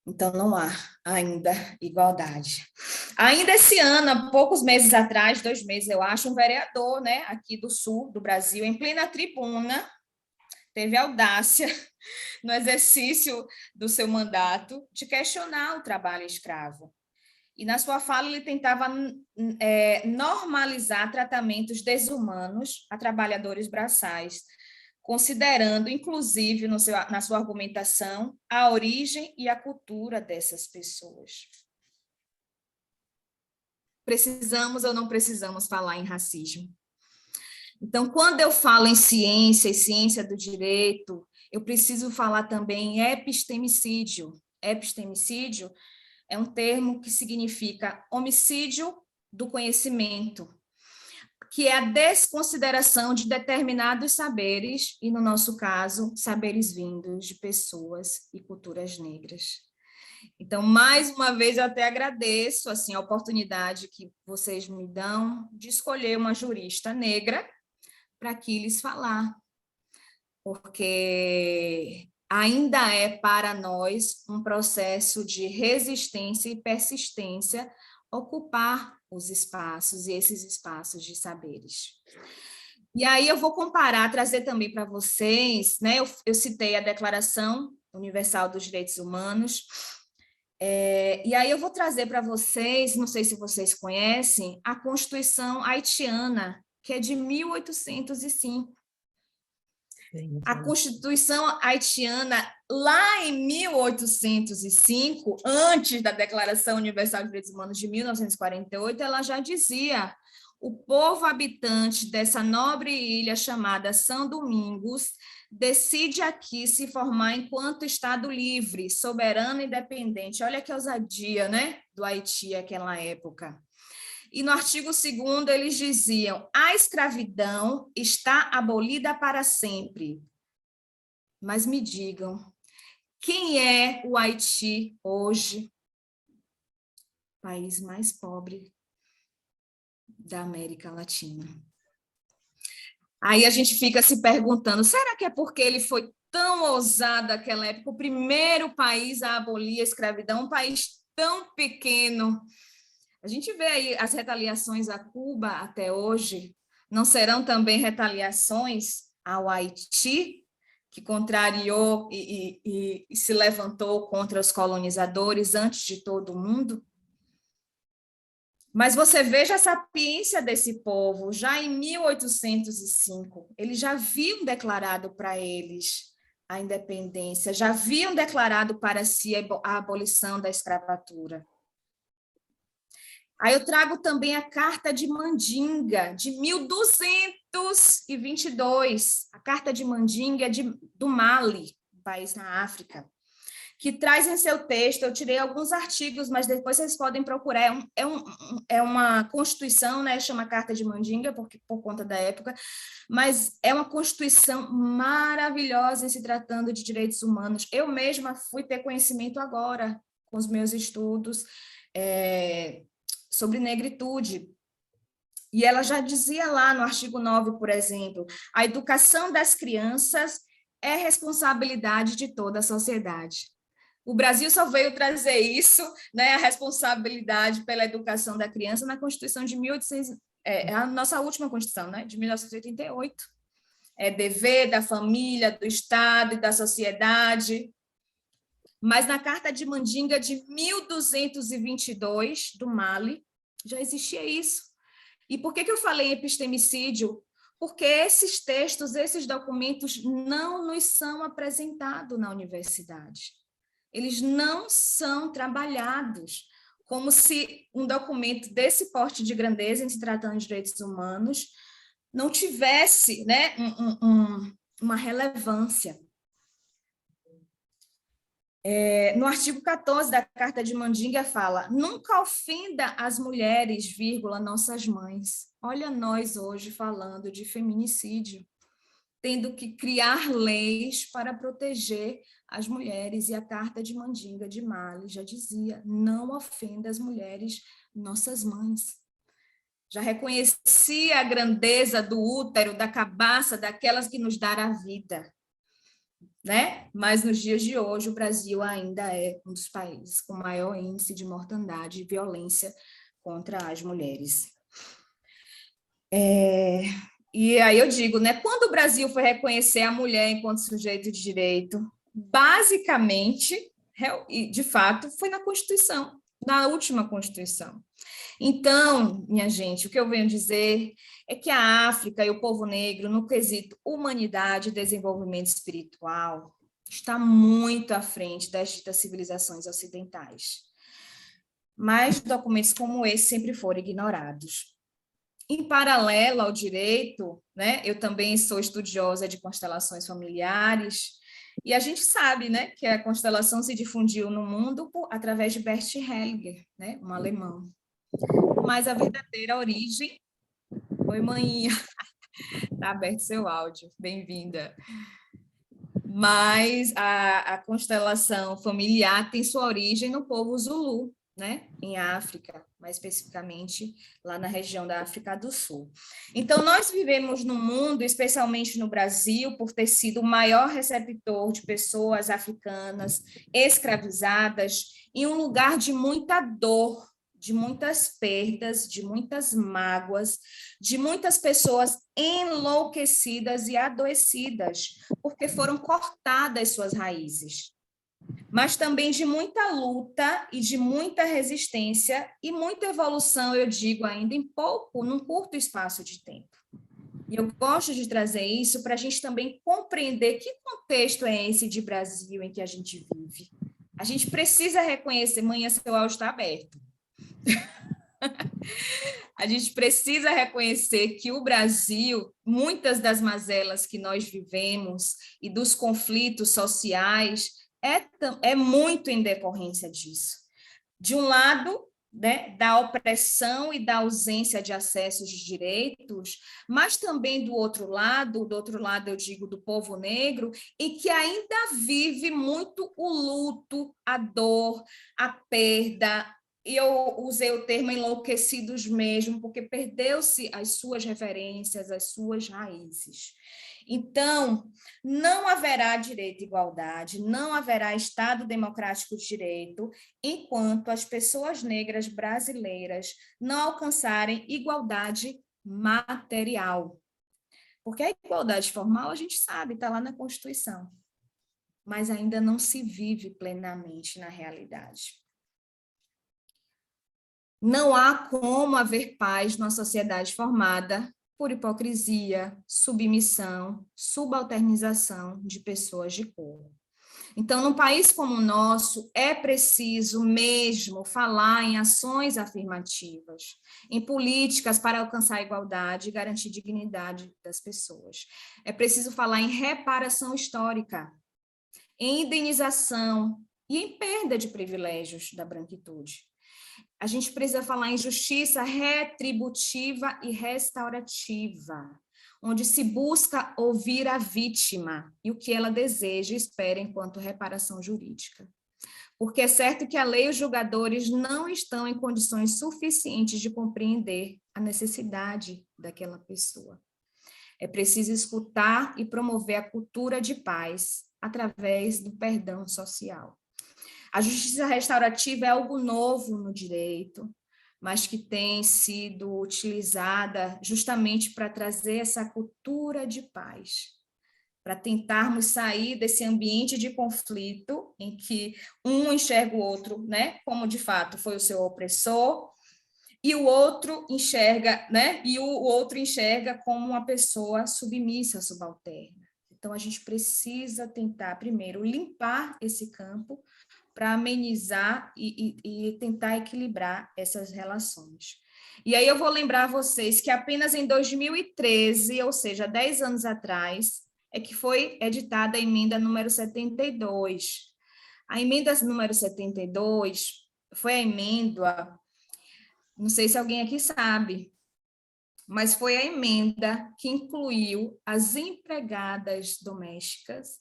Speaker 2: Então, não há ainda igualdade. Ainda esse ano, há poucos meses atrás, 2 meses, eu acho, um vereador, né, aqui do sul do Brasil, em plena tribuna, teve a audácia, no exercício do seu mandato, de questionar o trabalho escravo. E, na sua fala, ele tentava normalizar tratamentos desumanos a trabalhadores braçais, considerando, inclusive, na sua argumentação, a origem e a cultura dessas pessoas. Precisamos ou não precisamos falar em racismo? Então, quando eu falo em ciência e ciência do direito, eu preciso falar também em epistemicídio. Epistemicídio é um termo que significa homicídio do conhecimento, que é a desconsideração de determinados saberes, e, no nosso caso, saberes vindos de pessoas e culturas negras. Então, mais uma vez, eu até agradeço assim, a oportunidade que vocês me dão de escolher uma jurista negra para aqui lhes falar, porque ainda é para nós um processo de resistência e persistência ocupar os espaços, e esses espaços de saberes. E aí eu vou comparar, trazer também para vocês, né? Eu citei a Declaração Universal dos Direitos Humanos, e aí eu vou trazer para vocês, não sei se vocês conhecem, a Constituição haitiana, que é de 1805. A Constituição haitiana, lá em 1805, antes da Declaração Universal dos Direitos Humanos de 1948, ela já dizia: o povo habitante dessa nobre ilha chamada São Domingos decide aqui se formar enquanto Estado livre, soberano e independente. Olha que ousadia, né, do Haiti naquela época. E no artigo 2º eles diziam: a escravidão está abolida para sempre. Mas me digam, quem é o Haiti hoje? País mais pobre da América Latina. Aí a gente fica se perguntando, será que é porque ele foi tão ousado naquela época, o primeiro país a abolir a escravidão, um país tão pequeno? A gente vê aí as retaliações a Cuba até hoje, não serão também retaliações ao Haiti, que contrariou e se levantou contra os colonizadores antes de todo mundo? Mas você veja a sapiência desse povo, já em 1805, eles já haviam declarado para eles, a independência, já haviam declarado para si a abolição da escravatura. Aí eu trago também a Carta de Mandinga, de 1222. A Carta de Mandinga é do Mali, um país na África, que traz em seu texto, eu tirei alguns artigos, mas depois vocês podem procurar, é uma constituição, né, chama Carta de Mandinga, por conta da época, mas é uma constituição maravilhosa em se tratando de direitos humanos. Eu mesma fui ter conhecimento agora, com os meus estudos, sobre negritude. E ela já dizia lá no artigo 9, por exemplo, a educação das crianças é responsabilidade de toda a sociedade. O Brasil só veio trazer isso, né, a responsabilidade pela educação da criança na Constituição de 1800, a nossa última Constituição, né, de 1988. É dever da família, do Estado e da sociedade. Mas na Carta de Mandinga de 1222, do Mali, já existia isso. E por que eu falei em epistemicídio? Porque esses textos, esses documentos não nos são apresentados na universidade. Eles não são trabalhados, como se um documento desse porte de grandeza, em se tratando de direitos humanos, não tivesse, né, uma relevância. No artigo 14 da Carta de Mandinga fala: nunca ofenda as mulheres, vírgula, nossas mães. Olha nós hoje falando de feminicídio, tendo que criar leis para proteger as mulheres, e a Carta de Mandinga de Mali já dizia: não ofenda as mulheres, nossas mães. Já reconhecia a grandeza do útero, da cabaça, daquelas que nos deram a vida. Né? Mas nos dias de hoje o Brasil ainda é um dos países com maior índice de mortandade e violência contra as mulheres. E aí eu digo, né, quando o Brasil foi reconhecer a mulher enquanto sujeito de direito, basicamente, e de fato, foi na Constituição, na última Constituição. Então, minha gente, o que eu venho dizer é que a África e o povo negro, no quesito humanidade e desenvolvimento espiritual, está muito à frente das civilizações ocidentais. Mas documentos como esse sempre foram ignorados. Em paralelo ao direito, né, eu também sou estudiosa de constelações familiares, e a gente sabe, né, que a constelação se difundiu no mundo através de Bert Hellinger, né, um alemão. Mas a verdadeira origem... Oi, maninha. Está aberto seu áudio, bem-vinda. Mas a constelação familiar tem sua origem no povo Zulu, né? Em África, mais especificamente lá na região da África do Sul. Então, nós vivemos no mundo, especialmente no Brasil, por ter sido o maior receptor de pessoas africanas escravizadas, em um lugar de muita dor, de muitas perdas, de muitas mágoas, de muitas pessoas enlouquecidas e adoecidas, porque foram cortadas suas raízes. Mas também de muita luta e de muita resistência e muita evolução, eu digo ainda num curto espaço de tempo. E eu gosto de trazer isso para a gente também compreender que contexto é esse de Brasil em que a gente vive. A gente precisa reconhecer, manhã seu áudio está aberto. A gente precisa reconhecer que o Brasil, muitas das mazelas que nós vivemos e dos conflitos sociais, é muito em decorrência disso. De um lado, né, da opressão e da ausência de acessos de direitos, mas também do outro lado eu digo do povo negro, e que ainda vive muito o luto, a dor, a perda. E eu usei o termo enlouquecidos mesmo, porque perdeu-se as suas referências, as suas raízes. Então, não haverá direito e igualdade, não haverá Estado democrático de direito, enquanto as pessoas negras brasileiras não alcançarem igualdade material. Porque a igualdade formal, a gente sabe, está lá na Constituição, mas ainda não se vive plenamente na realidade. Não há como haver paz numa sociedade formada por hipocrisia, submissão, subalternização de pessoas de cor. Então, num país como o nosso, é preciso mesmo falar em ações afirmativas, em políticas para alcançar a igualdade e garantir a dignidade das pessoas. É preciso falar em reparação histórica, em indenização e em perda de privilégios da branquitude. A gente precisa falar em justiça retributiva e restaurativa, onde se busca ouvir a vítima e o que ela deseja e espera enquanto reparação jurídica. Porque é certo que a lei e os julgadores não estão em condições suficientes de compreender a necessidade daquela pessoa. É preciso escutar e promover a cultura de paz através do perdão social. A justiça restaurativa é algo novo no direito, mas que tem sido utilizada justamente para trazer essa cultura de paz, para tentarmos sair desse ambiente de conflito em que um enxerga o outro, né, como de fato foi o seu opressor, e o outro enxerga, né, e o outro enxerga como uma pessoa submissa, subalterna. Então a gente precisa tentar primeiro limpar esse campo para amenizar e tentar equilibrar essas relações. E aí eu vou lembrar vocês que apenas em 2013, ou seja, 10 anos atrás, é que foi editada a emenda número 72. A emenda número 72 foi a emenda, não sei se alguém aqui sabe, mas foi a emenda que incluiu as empregadas domésticas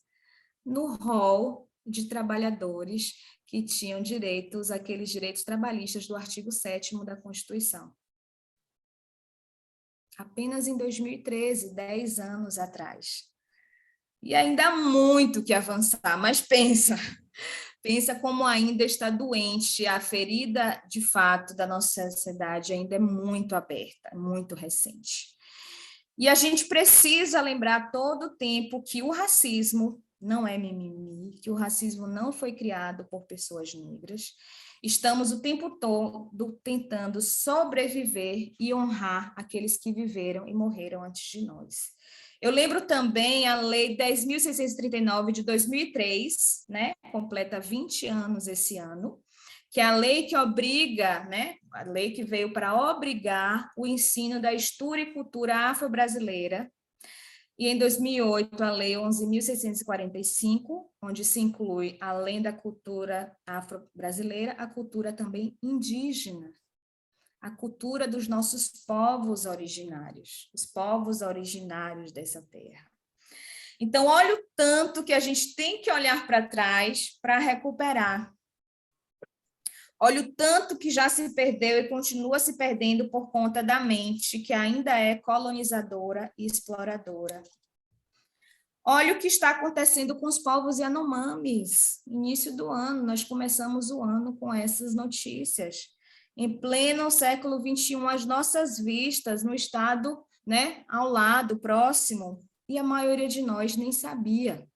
Speaker 2: no rol de trabalhadores que tinham direitos, aqueles direitos trabalhistas do artigo 7º da Constituição. Apenas em 2013, 10 anos atrás. E ainda há muito que avançar, mas pensa como ainda está doente, a ferida, de fato, da nossa sociedade ainda é muito aberta, muito recente. E a gente precisa lembrar todo o tempo que o racismo não é mimimi, que o racismo não foi criado por pessoas negras. Estamos o tempo todo tentando sobreviver e honrar aqueles que viveram e morreram antes de nós. Eu lembro também a Lei 10.639 de 2003, né, completa 20 anos esse ano, que é a lei que obriga, né, a lei que veio para obrigar o ensino da história e cultura afro-brasileira. E em 2008, a Lei 11.645, onde se inclui, além da cultura afro-brasileira, a cultura também indígena, a cultura dos nossos povos originários, os povos originários dessa terra. Então, olha o tanto que a gente tem que olhar para trás para recuperar. Olha o tanto que já se perdeu e continua se perdendo por conta da mente, que ainda é colonizadora e exploradora. Olha o que está acontecendo com os povos Yanomamis. Início do ano, nós começamos o ano com essas notícias. Em pleno século XXI, as nossas vistas no estado, né, ao lado, próximo, e a maioria de nós nem sabia.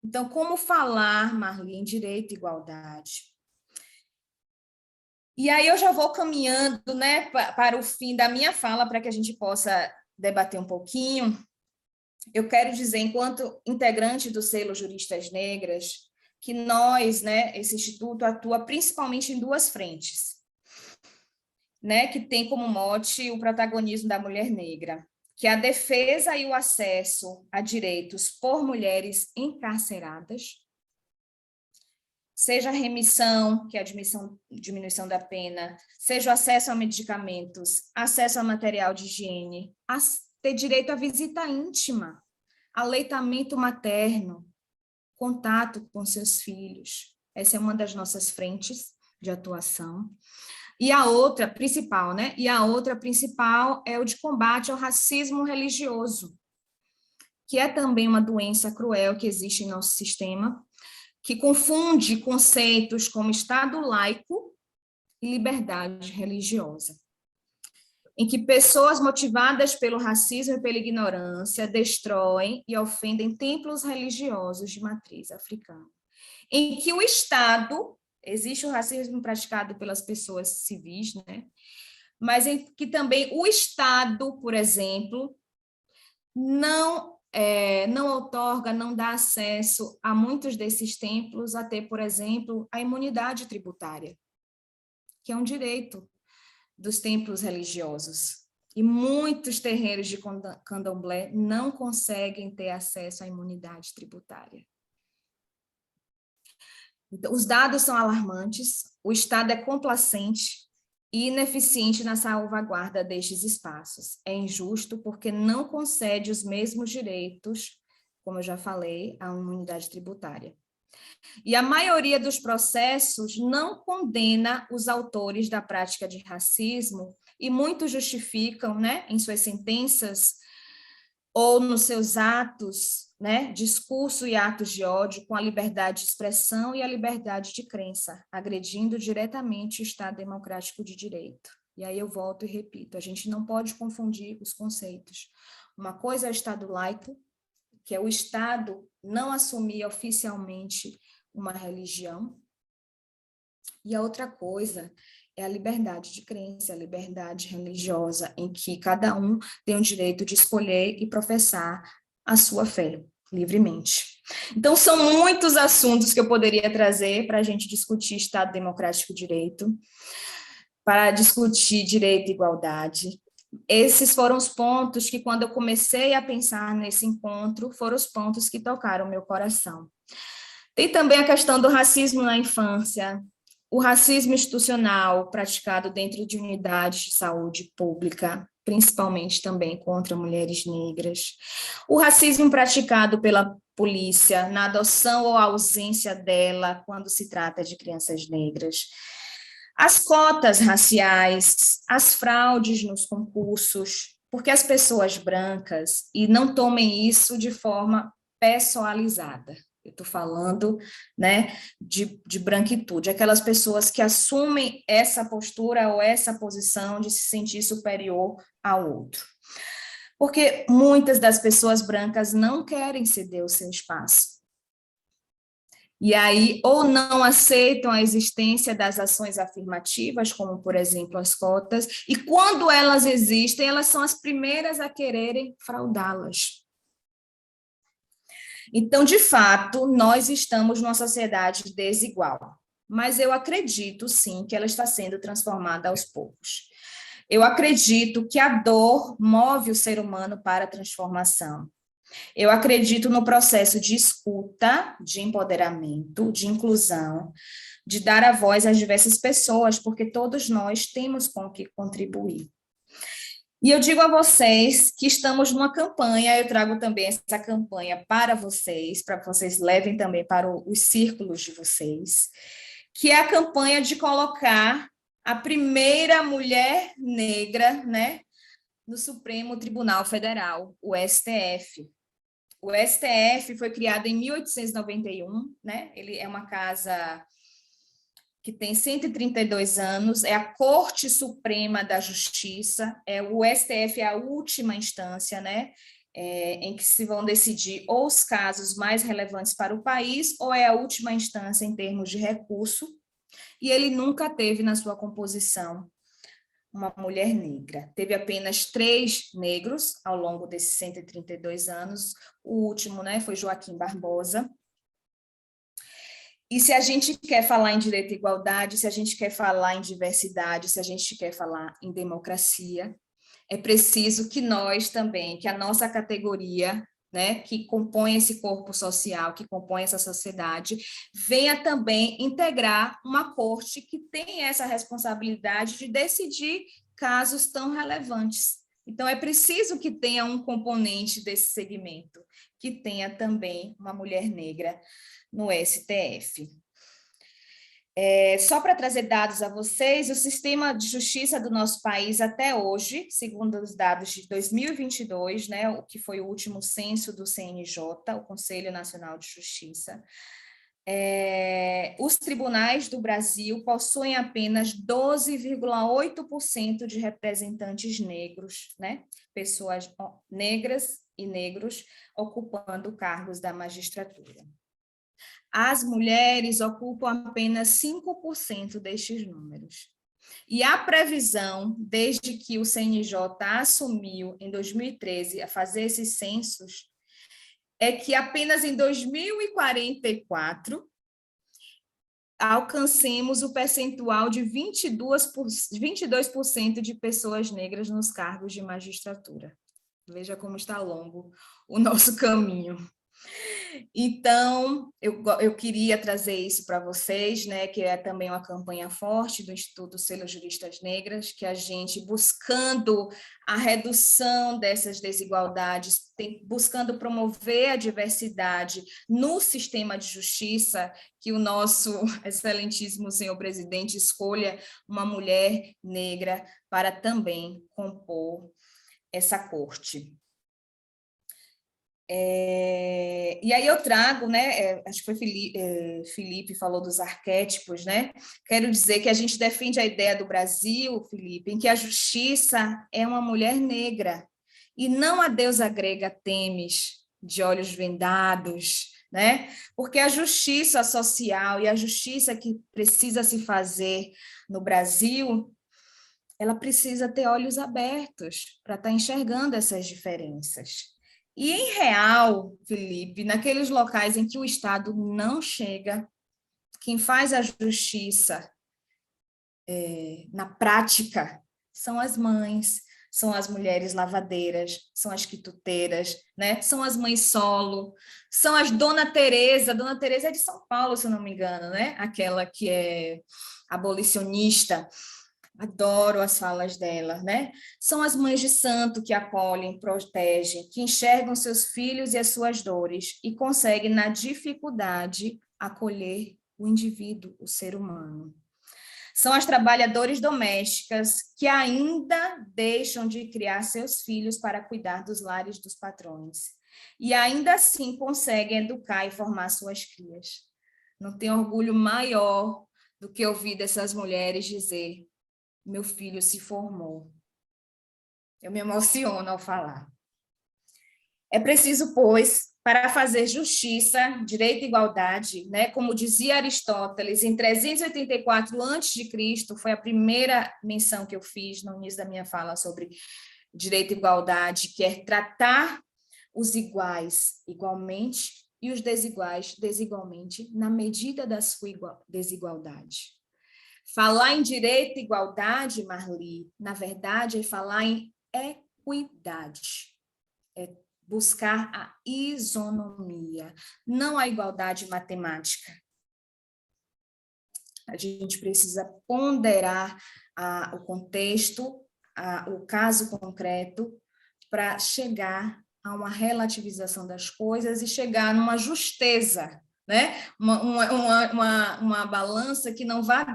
Speaker 2: Então, como falar, Marli, em direito e igualdade? E aí eu já vou caminhando, né, para o fim da minha fala, para que a gente possa debater um pouquinho. Eu quero dizer, enquanto integrante do selo Juristas Negras, que nós, né, esse instituto atua principalmente em duas frentes, né, que tem como mote o protagonismo da mulher negra, que é a defesa e o acesso a direitos por mulheres encarceradas, seja a remissão, que é a diminuição da pena, seja o acesso a medicamentos, acesso a material de higiene, ter direito à visita íntima, aleitamento materno, contato com seus filhos. Essa é uma das nossas frentes de atuação. E a outra principal, né? E a outra principal é o de combate ao racismo religioso, que é também uma doença cruel que existe em nosso sistema, que confunde conceitos como Estado laico e liberdade religiosa, em que pessoas motivadas pelo racismo e pela ignorância destroem e ofendem templos religiosos de matriz africana, em que o Estado, existe o racismo praticado pelas pessoas civis, né? mas em que também o Estado, por exemplo, não outorga, não dá acesso a muitos desses templos a ter, por exemplo, a imunidade tributária, que é um direito dos templos religiosos. E muitos terreiros de candomblé não conseguem ter acesso à imunidade tributária. Então, os dados são alarmantes, o Estado é complacente e ineficiente na salvaguarda destes espaços. É injusto porque não concede os mesmos direitos, como eu já falei, à imunidade tributária. E a maioria dos processos não condena os autores da prática de racismo, e muitos justificam, né, em suas sentenças ou nos seus atos, né, discurso e atos de ódio, com a liberdade de expressão e a liberdade de crença, agredindo diretamente o Estado democrático de direito. E aí eu volto e repito, a gente não pode confundir os conceitos. Uma coisa é o Estado laico, que é o Estado não assumir oficialmente uma religião, e a outra coisa é a liberdade de crença, a liberdade religiosa, em que cada um tem o direito de escolher e professar a sua fé livremente. Então, são muitos assuntos que eu poderia trazer para a gente discutir Estado Democrático de Direito, para discutir direito e igualdade. Esses foram os pontos que, quando eu comecei a pensar nesse encontro, foram os pontos que tocaram meu coração. Tem também a questão do racismo na infância, o racismo institucional praticado dentro de unidades de saúde pública, principalmente também contra mulheres negras, o racismo praticado pela polícia na adoção ou ausência dela quando se trata de crianças negras, as cotas raciais, as fraudes nos concursos, porque as pessoas brancas, e não tomem isso de forma pessoalizada, eu estou falando, né, de branquitude, aquelas pessoas que assumem essa postura ou essa posição de se sentir superior ao outro. Porque muitas das pessoas brancas não querem ceder o seu espaço. E aí, ou não aceitam a existência das ações afirmativas, como, por exemplo, as cotas, e quando elas existem, elas são as primeiras a quererem fraudá-las. Então, de fato, nós estamos numa sociedade desigual, mas eu acredito, sim, que ela está sendo transformada aos poucos. Eu acredito que a dor move o ser humano para a transformação. Eu acredito no processo de escuta, de empoderamento, de inclusão, de dar a voz às diversas pessoas, porque todos nós temos com que contribuir. E eu digo a vocês que estamos numa campanha, eu trago também essa campanha para vocês levem também para os círculos de vocês, que é a campanha de colocar a primeira mulher negra, né, no Supremo Tribunal Federal, o STF. O STF foi criado em 1891, né? Ele é uma casa que tem 132 anos, é a Corte Suprema da Justiça, o STF é a última instância, né, em que se vão decidir ou os casos mais relevantes para o país, ou é a última instância em termos de recurso, e ele nunca teve na sua composição uma mulher negra. Teve apenas 3 negros ao longo desses 132 anos, o último, né, foi Joaquim Barbosa. E se a gente quer falar em direito e igualdade, se a gente quer falar em diversidade, se a gente quer falar em democracia, é preciso que nós também, que a nossa categoria, né, que compõe esse corpo social, que compõe essa sociedade, venha também integrar uma corte que tem essa responsabilidade de decidir casos tão relevantes. Então, é preciso que tenha um componente desse segmento, que tenha também uma mulher negra no STF. Só para trazer dados a vocês, o sistema de justiça do nosso país até hoje, segundo os dados de 2022, né, o que foi o último censo do CNJ, o Conselho Nacional de Justiça, os tribunais do Brasil possuem apenas 12,8% de representantes negros, né, pessoas negras e negros ocupando cargos da magistratura. As mulheres ocupam apenas 5% destes números. E a previsão, desde que o CNJ assumiu, em 2013, a fazer esses censos, é que apenas em 2044 alcancemos o percentual de 22% de pessoas negras nos cargos de magistratura. Veja como está longo o nosso caminho. Então, eu queria trazer isso para vocês, né, que é também uma campanha forte do Instituto Selo Juristas Negras, que a gente, buscando a redução dessas desigualdades, buscando promover a diversidade no sistema de justiça, que o nosso excelentíssimo senhor presidente escolha uma mulher negra para também compor essa corte. E aí eu trago, né, acho que foi Felipe falou dos arquétipos, né? Quero dizer que a gente defende a ideia do Brasil, Felipe, em que a justiça é uma mulher negra, e não a deusa grega Têmis, de olhos vendados, né? Porque a justiça social e a justiça que precisa se fazer no Brasil, ela precisa ter olhos abertos para estar enxergando essas diferenças. E, em real, Felipe, naqueles locais em que o Estado não chega, quem faz a justiça na prática são as mães, são as mulheres lavadeiras, são as quituteiras, né? São as mães solo, são as Dona Teresa é de São Paulo, se eu não me engano, né? Aquela que é abolicionista. Adoro as falas dela, né? São as mães de santo que acolhem, protegem, que enxergam seus filhos e as suas dores e conseguem, na dificuldade, acolher o indivíduo, o ser humano. São as trabalhadoras domésticas que ainda deixam de criar seus filhos para cuidar dos lares dos patrões e ainda assim conseguem educar e formar suas crias. Não tem orgulho maior do que ouvir dessas mulheres dizer: meu filho se formou. Eu me emociono ao falar. É preciso, pois, para fazer justiça, direito e igualdade, né, como dizia Aristóteles, em 384 a.C., foi a primeira menção que eu fiz no início da minha fala sobre direito e igualdade, que é tratar os iguais igualmente e os desiguais desigualmente, na medida da sua desigualdade. Falar em direito e igualdade, Marli, na verdade, é falar em equidade, é buscar a isonomia, não a igualdade matemática. A gente precisa ponderar o contexto, o caso concreto, para chegar a uma relativização das coisas e chegar numa justeza, né? Uma balança que não vai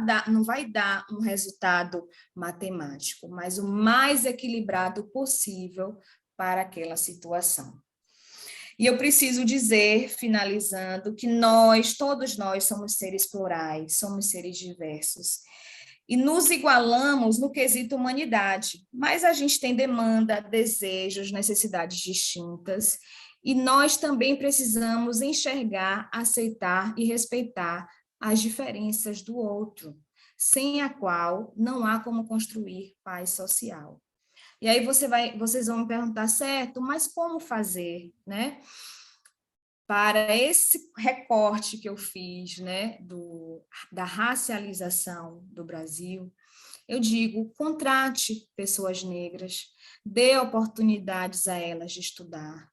Speaker 2: dar um resultado matemático, mas o mais equilibrado possível para aquela situação. E eu preciso dizer, finalizando, que todos nós somos seres plurais, somos seres diversos, e nos igualamos no quesito humanidade, mas a gente tem demanda, desejos, necessidades distintas, e nós também precisamos enxergar, aceitar e respeitar as diferenças do outro, sem a qual não há como construir paz social. E aí vocês vão me perguntar, certo, mas como fazer, né? Para esse recorte que eu fiz, né, da racialização do Brasil, eu digo, contrate pessoas negras, dê oportunidades a elas de estudar,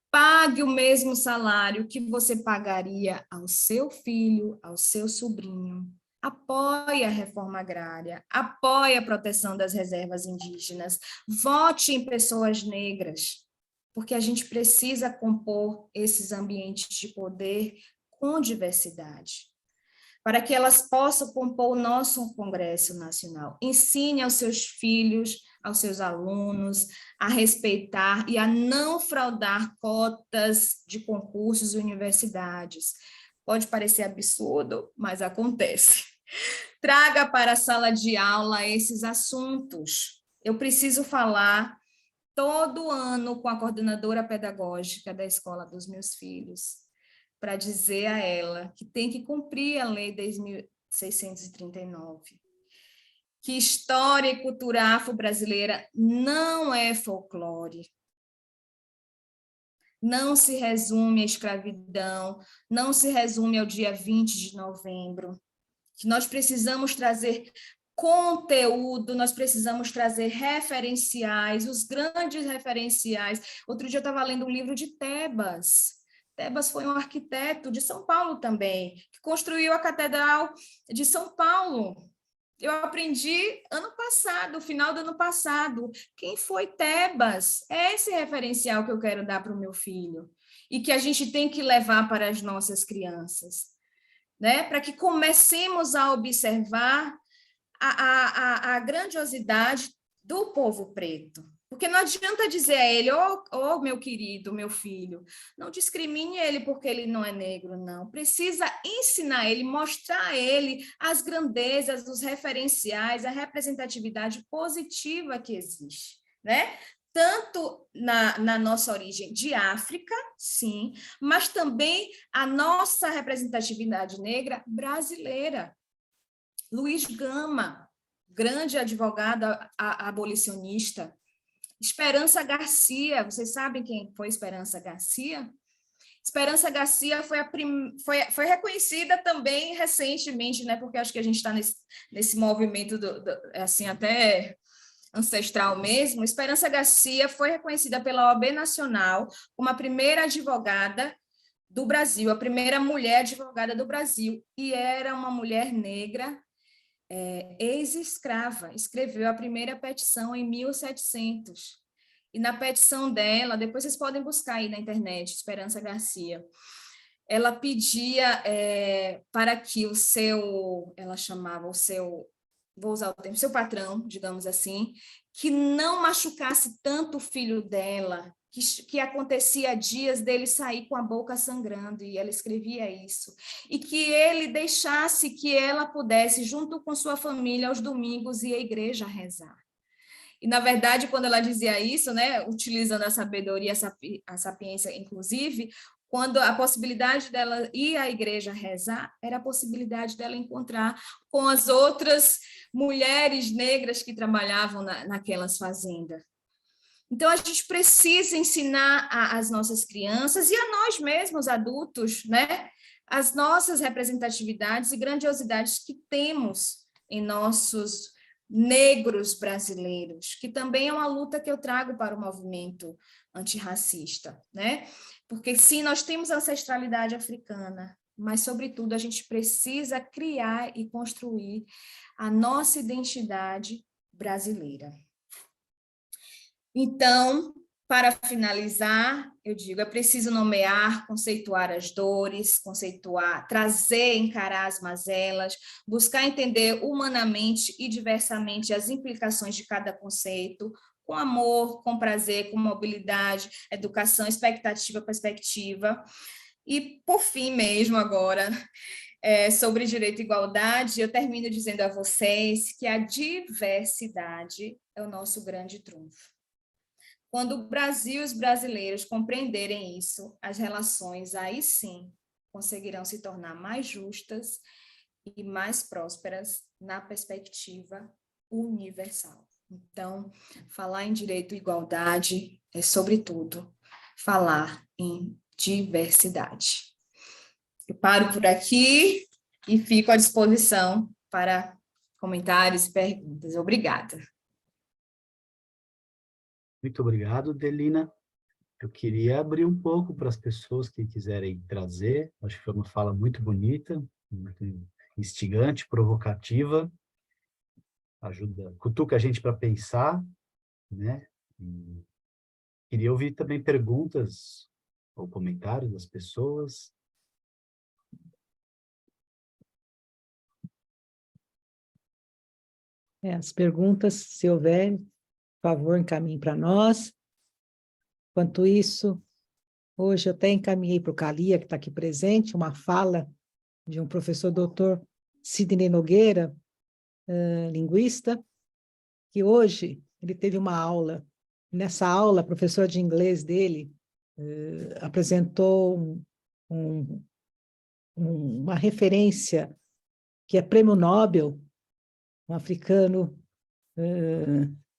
Speaker 2: pague o mesmo salário que você pagaria ao seu filho, ao seu sobrinho, apoie a reforma agrária, apoie a proteção das reservas indígenas, vote em pessoas negras, porque a gente precisa compor esses ambientes de poder com diversidade, para que elas possam compor o nosso Congresso Nacional. Ensine aos seus filhos, aos seus alunos, a respeitar e a não fraudar cotas de concursos e universidades. Pode parecer absurdo, mas acontece. Traga para a sala de aula esses assuntos. Eu preciso falar todo ano com a coordenadora pedagógica da escola dos meus filhos, para dizer a ela que tem que cumprir a Lei 10.639, que história e cultura afro-brasileira não é folclore. Não se resume à escravidão, não se resume ao dia 20 de novembro. Que nós precisamos trazer conteúdo, nós precisamos trazer referenciais, os grandes referenciais. Outro dia eu estava lendo um livro de Tebas. Tebas foi um arquiteto de São Paulo também, que construiu a Catedral de São Paulo. Eu aprendi ano passado, final do ano passado. Quem foi Tebas? É esse referencial que eu quero dar para o meu filho e que a gente tem que levar para as nossas crianças, né? Para que comecemos a observar a grandiosidade do povo preto. Porque não adianta dizer a ele, meu querido, meu filho, não discrimine ele porque ele não é negro, não. Precisa ensinar ele, mostrar a ele as grandezas, os referenciais, a representatividade positiva que existe, né? Tanto na nossa origem de África, sim, mas também a nossa representatividade negra brasileira. Luiz Gama, grande advogada abolicionista. Esperança Garcia, vocês sabem quem foi Esperança Garcia? Esperança Garcia foi reconhecida também recentemente, né? Porque acho que a gente está nesse movimento assim, até ancestral mesmo. Esperança Garcia foi reconhecida pela OAB Nacional como a primeira advogada do Brasil, a primeira mulher advogada do Brasil, e era uma mulher negra, ex-escrava, escreveu a primeira petição em 1700. E na petição dela, depois vocês podem buscar aí na internet, Esperança Garcia, ela pedia para que ela chamava o seu, vou usar o termo, seu patrão, digamos assim, que não machucasse tanto o filho dela, que acontecia dias dele sair com a boca sangrando, e ela escrevia isso, e que ele deixasse que ela pudesse, junto com sua família, aos domingos, ir à igreja rezar. E, na verdade, quando ela dizia isso, né, utilizando a sabedoria, a sapiência, inclusive, quando a possibilidade dela ir à igreja rezar, era a possibilidade dela encontrar com as outras mulheres negras que trabalhavam naquelas fazendas. Então, a gente precisa ensinar às nossas crianças e a nós mesmos, adultos, né, as nossas representatividades e grandiosidades que temos em nossos negros brasileiros, que também é uma luta que eu trago para o movimento antirracista, né? Porque sim, nós temos ancestralidade africana, mas, sobretudo, a gente precisa criar e construir a nossa identidade brasileira. Então, para finalizar, eu digo, é preciso nomear, conceituar as dores, trazer, encarar as mazelas, buscar entender humanamente e diversamente as implicações de cada conceito, com amor, com prazer, com mobilidade, educação, expectativa, perspectiva. E, por fim mesmo, agora, sobre direito e igualdade, eu termino dizendo a vocês que a diversidade é o nosso grande trunfo. Quando o Brasil e os brasileiros compreenderem isso, as relações, aí sim, conseguirão se tornar mais justas e mais prósperas na perspectiva universal. Então, falar em direito e igualdade é, sobretudo, falar em diversidade. Eu paro por aqui e fico à disposição para comentários e perguntas. Obrigada.
Speaker 1: Muito obrigado, Delina. Eu queria abrir um pouco para as pessoas que quiserem trazer. Acho que foi uma fala muito bonita, muito instigante, provocativa. Ajuda, cutuca a gente para pensar, né? E queria ouvir também perguntas ou comentários das pessoas.
Speaker 3: As perguntas, se houver, por favor, encaminhe para nós. Enquanto isso, hoje eu até encaminhei para o Calia, que está aqui presente, uma fala de um professor doutor Sidney Nogueira, linguista, que hoje ele teve uma aula. Nessa aula, a professora de inglês dele apresentou uma referência que é prêmio Nobel um africano,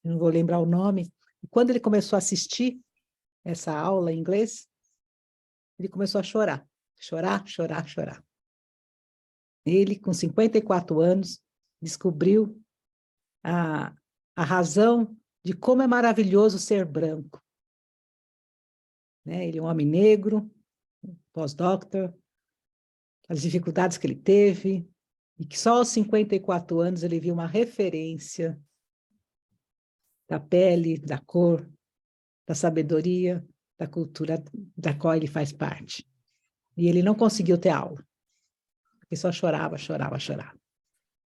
Speaker 3: não vou lembrar o nome, e quando ele começou a assistir essa aula em inglês, ele começou a chorar, chorar, chorar, chorar. Ele, com 54 anos, descobriu a razão de como é maravilhoso ser branco. Né? Ele é um homem negro, pós-doctor, as dificuldades que ele teve, e que só aos 54 anos ele viu uma referência da pele, da cor, da sabedoria, da cultura da qual ele faz parte. E ele não conseguiu ter aula, porque só chorava, chorava, chorava.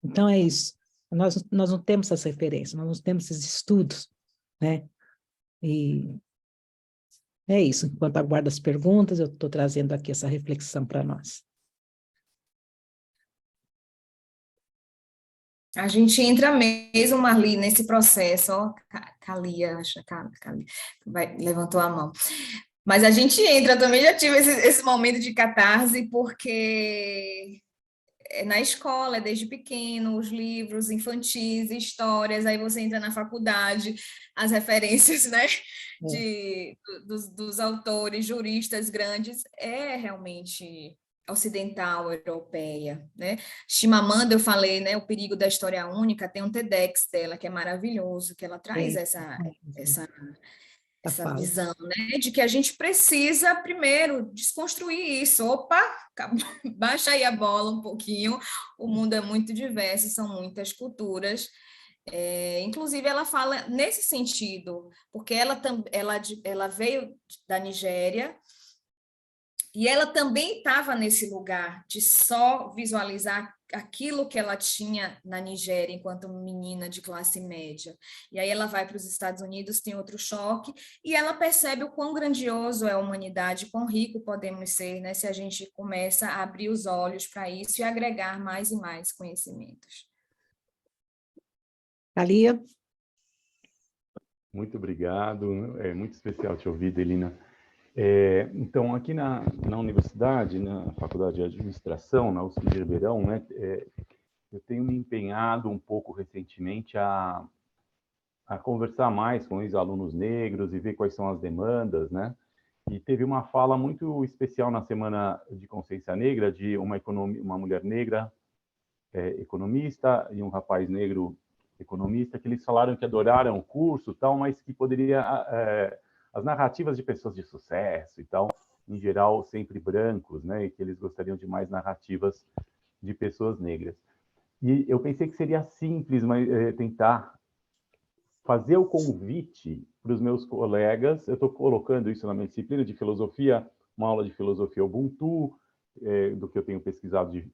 Speaker 3: Então é isso. Nós não temos essas referências, nós não temos esses estudos, né? E é isso. Enquanto aguardo as perguntas, eu estou trazendo aqui essa reflexão para nós.
Speaker 2: A gente entra mesmo, Marli, nesse processo, ó, Calia, acho que levantou a mão. Mas a gente entra também, já tive esse momento de catarse, porque é na escola, é desde pequeno, os livros infantis, histórias, aí você entra na faculdade, as referências, né, dos autores, juristas grandes, é realmente ocidental, europeia, né? Chimamanda, eu falei, né, o perigo da história única, tem um TEDx dela que é maravilhoso, que ela traz essa visão, né, de que a gente precisa primeiro desconstruir isso. Opa, baixa aí a bola um pouquinho, o mundo é muito diverso, são muitas culturas. Inclusive, ela fala nesse sentido, porque ela veio da Nigéria, e ela também estava nesse lugar de só visualizar aquilo que ela tinha na Nigéria enquanto menina de classe média. E aí ela vai para os Estados Unidos, tem outro choque, e ela percebe o quão grandioso é a humanidade, quão rico podemos ser, né, se a gente começa a abrir os olhos para isso e agregar mais e mais conhecimentos.
Speaker 3: Calia?
Speaker 4: Muito obrigado, é muito especial te ouvir, Delina. Então, aqui na universidade, na Faculdade de Administração, na USP de Ribeirão, né, eu tenho me empenhado um pouco recentemente a conversar mais com os alunos negros e ver quais são as demandas, né? E teve uma fala muito especial na Semana de Consciência Negra de uma mulher negra economista e um rapaz negro economista, que eles falaram que adoraram o curso, tal, mas que poderia as narrativas de pessoas de sucesso e tal, em geral sempre brancos, né, e que eles gostariam de mais narrativas de pessoas negras. E eu pensei que seria simples, mas tentar fazer o convite para os meus colegas. Eu estou colocando isso na minha disciplina de filosofia, uma aula de filosofia Ubuntu, do que eu tenho pesquisado de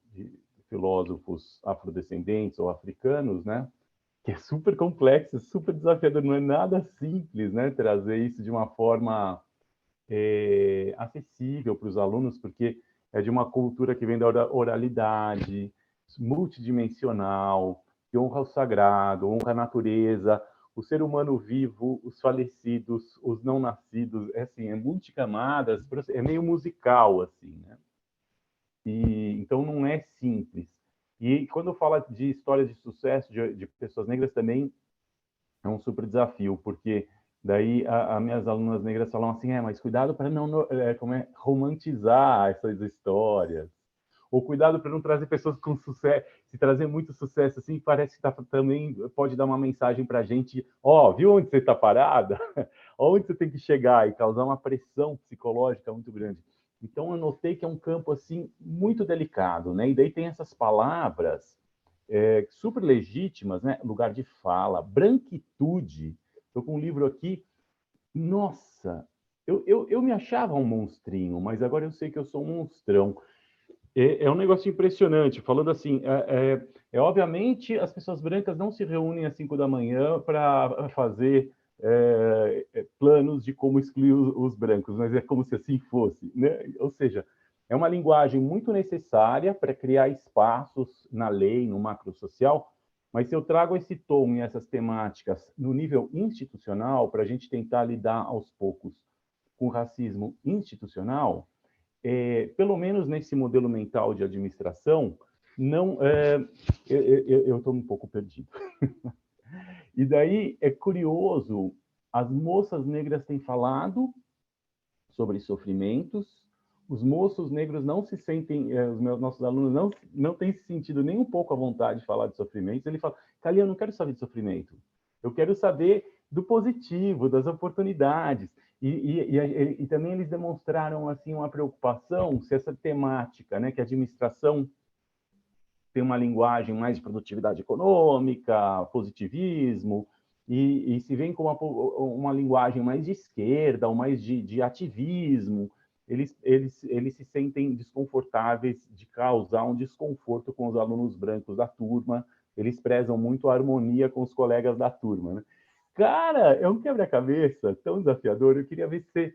Speaker 4: filósofos afrodescendentes ou africanos, né? Que é super complexo, super desafiador, não é nada simples, né? Trazer isso de uma forma acessível para os alunos, porque é de uma cultura que vem da oralidade, multidimensional, que honra o sagrado, honra a natureza, o ser humano vivo, os falecidos, os não nascidos, assim, é multicamadas, é meio musical, assim, né? E, então, não é simples. E quando eu falo de histórias de sucesso de pessoas negras, também é um super desafio, porque daí as minhas alunas negras falam assim, mas cuidado para não romantizar essas histórias, ou cuidado para não trazer pessoas com sucesso, se trazer muito sucesso assim, parece que também pode dar uma mensagem para a gente, viu onde você está parada? Onde você tem que chegar, e causar uma pressão psicológica muito grande. Então, eu notei que é um campo assim muito delicado, né? E daí tem essas palavras super legítimas, né? Lugar de fala, branquitude. Estou com um livro aqui. Nossa, eu me achava um monstrinho, mas agora eu sei que eu sou um monstrão. É um negócio impressionante. Falando assim, obviamente as pessoas brancas não se reúnem às 5 da manhã para fazer planos de como excluir os brancos, mas é como se assim fosse, né? Ou seja, é uma linguagem muito necessária para criar espaços na lei, no macrosocial, mas se eu trago esse tom e essas temáticas no nível institucional, para a gente tentar lidar aos poucos com o racismo institucional, pelo menos nesse modelo mental de administração, Não, eu estou um pouco perdido. E daí é curioso, as moças negras têm falado sobre sofrimentos, os moços negros não se sentem, nossos alunos não têm se sentido nem um pouco à vontade de falar de sofrimentos. Ele fala, Cali, eu não quero saber de sofrimento, eu quero saber do positivo, das oportunidades. E também eles demonstraram assim uma preocupação se essa temática, né, que a administração tem uma linguagem mais de produtividade econômica, positivismo, e se vem com uma linguagem mais de esquerda, ou mais de ativismo, eles se sentem desconfortáveis de causar um desconforto com os alunos brancos da turma, eles prezam muito a harmonia com os colegas da turma, né? Cara, é um quebra-cabeça tão desafiador, eu queria ver se você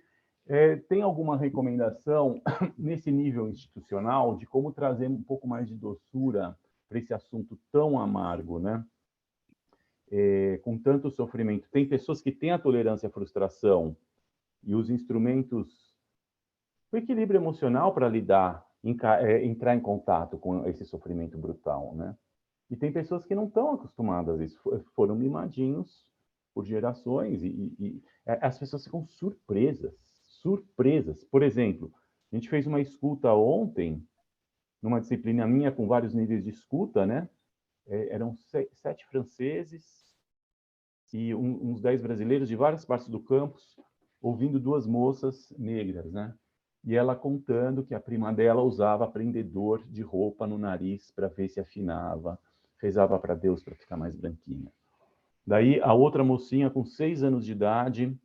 Speaker 4: tem alguma recomendação nesse nível institucional de como trazer um pouco mais de doçura para esse assunto tão amargo, né? Com tanto sofrimento. Tem pessoas que têm a tolerância à frustração e os instrumentos, o equilíbrio emocional para lidar, entrar em contato com esse sofrimento brutal, né? E tem pessoas que não estão acostumadas a isso, foram mimadinhos por gerações e as pessoas ficam surpresas. Por exemplo, a gente fez uma escuta ontem, numa disciplina minha com vários níveis de escuta, né? Eram 7 franceses e uns 10 brasileiros de várias partes do campus, ouvindo 2 moças negras, né? E ela contando que a prima dela usava prendedor de roupa no nariz para ver se afinava, rezava para Deus para ficar mais branquinha. Daí, a outra mocinha, com 6 anos de idade,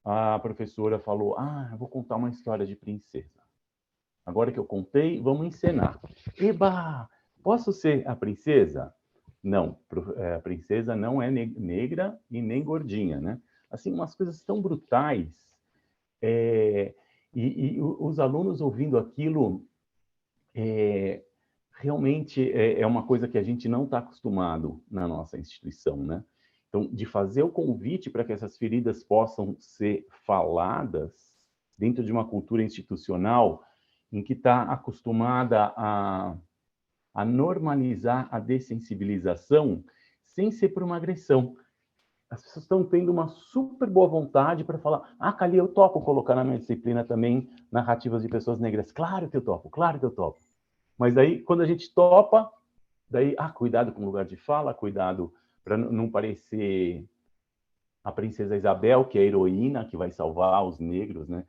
Speaker 4: a professora falou, eu vou contar uma história de princesa. Agora que eu contei, vamos encenar. Eba, posso ser a princesa? Não, a princesa não é negra e nem gordinha, né? Assim, umas coisas tão brutais. E os alunos ouvindo aquilo, realmente é uma coisa que a gente não está acostumado na nossa instituição, né? Então, de fazer o convite para que essas feridas possam ser faladas dentro de uma cultura institucional em que está acostumada a normalizar a dessensibilização sem ser por uma agressão. As pessoas estão tendo uma super boa vontade para falar, Cali, eu topo colocar na minha disciplina também narrativas de pessoas negras. Claro que eu topo, claro que eu topo. Mas daí, quando a gente topa, daí, cuidado com o lugar de fala, cuidado para não parecer a princesa Isabel, que é a heroína que vai salvar os negros, né?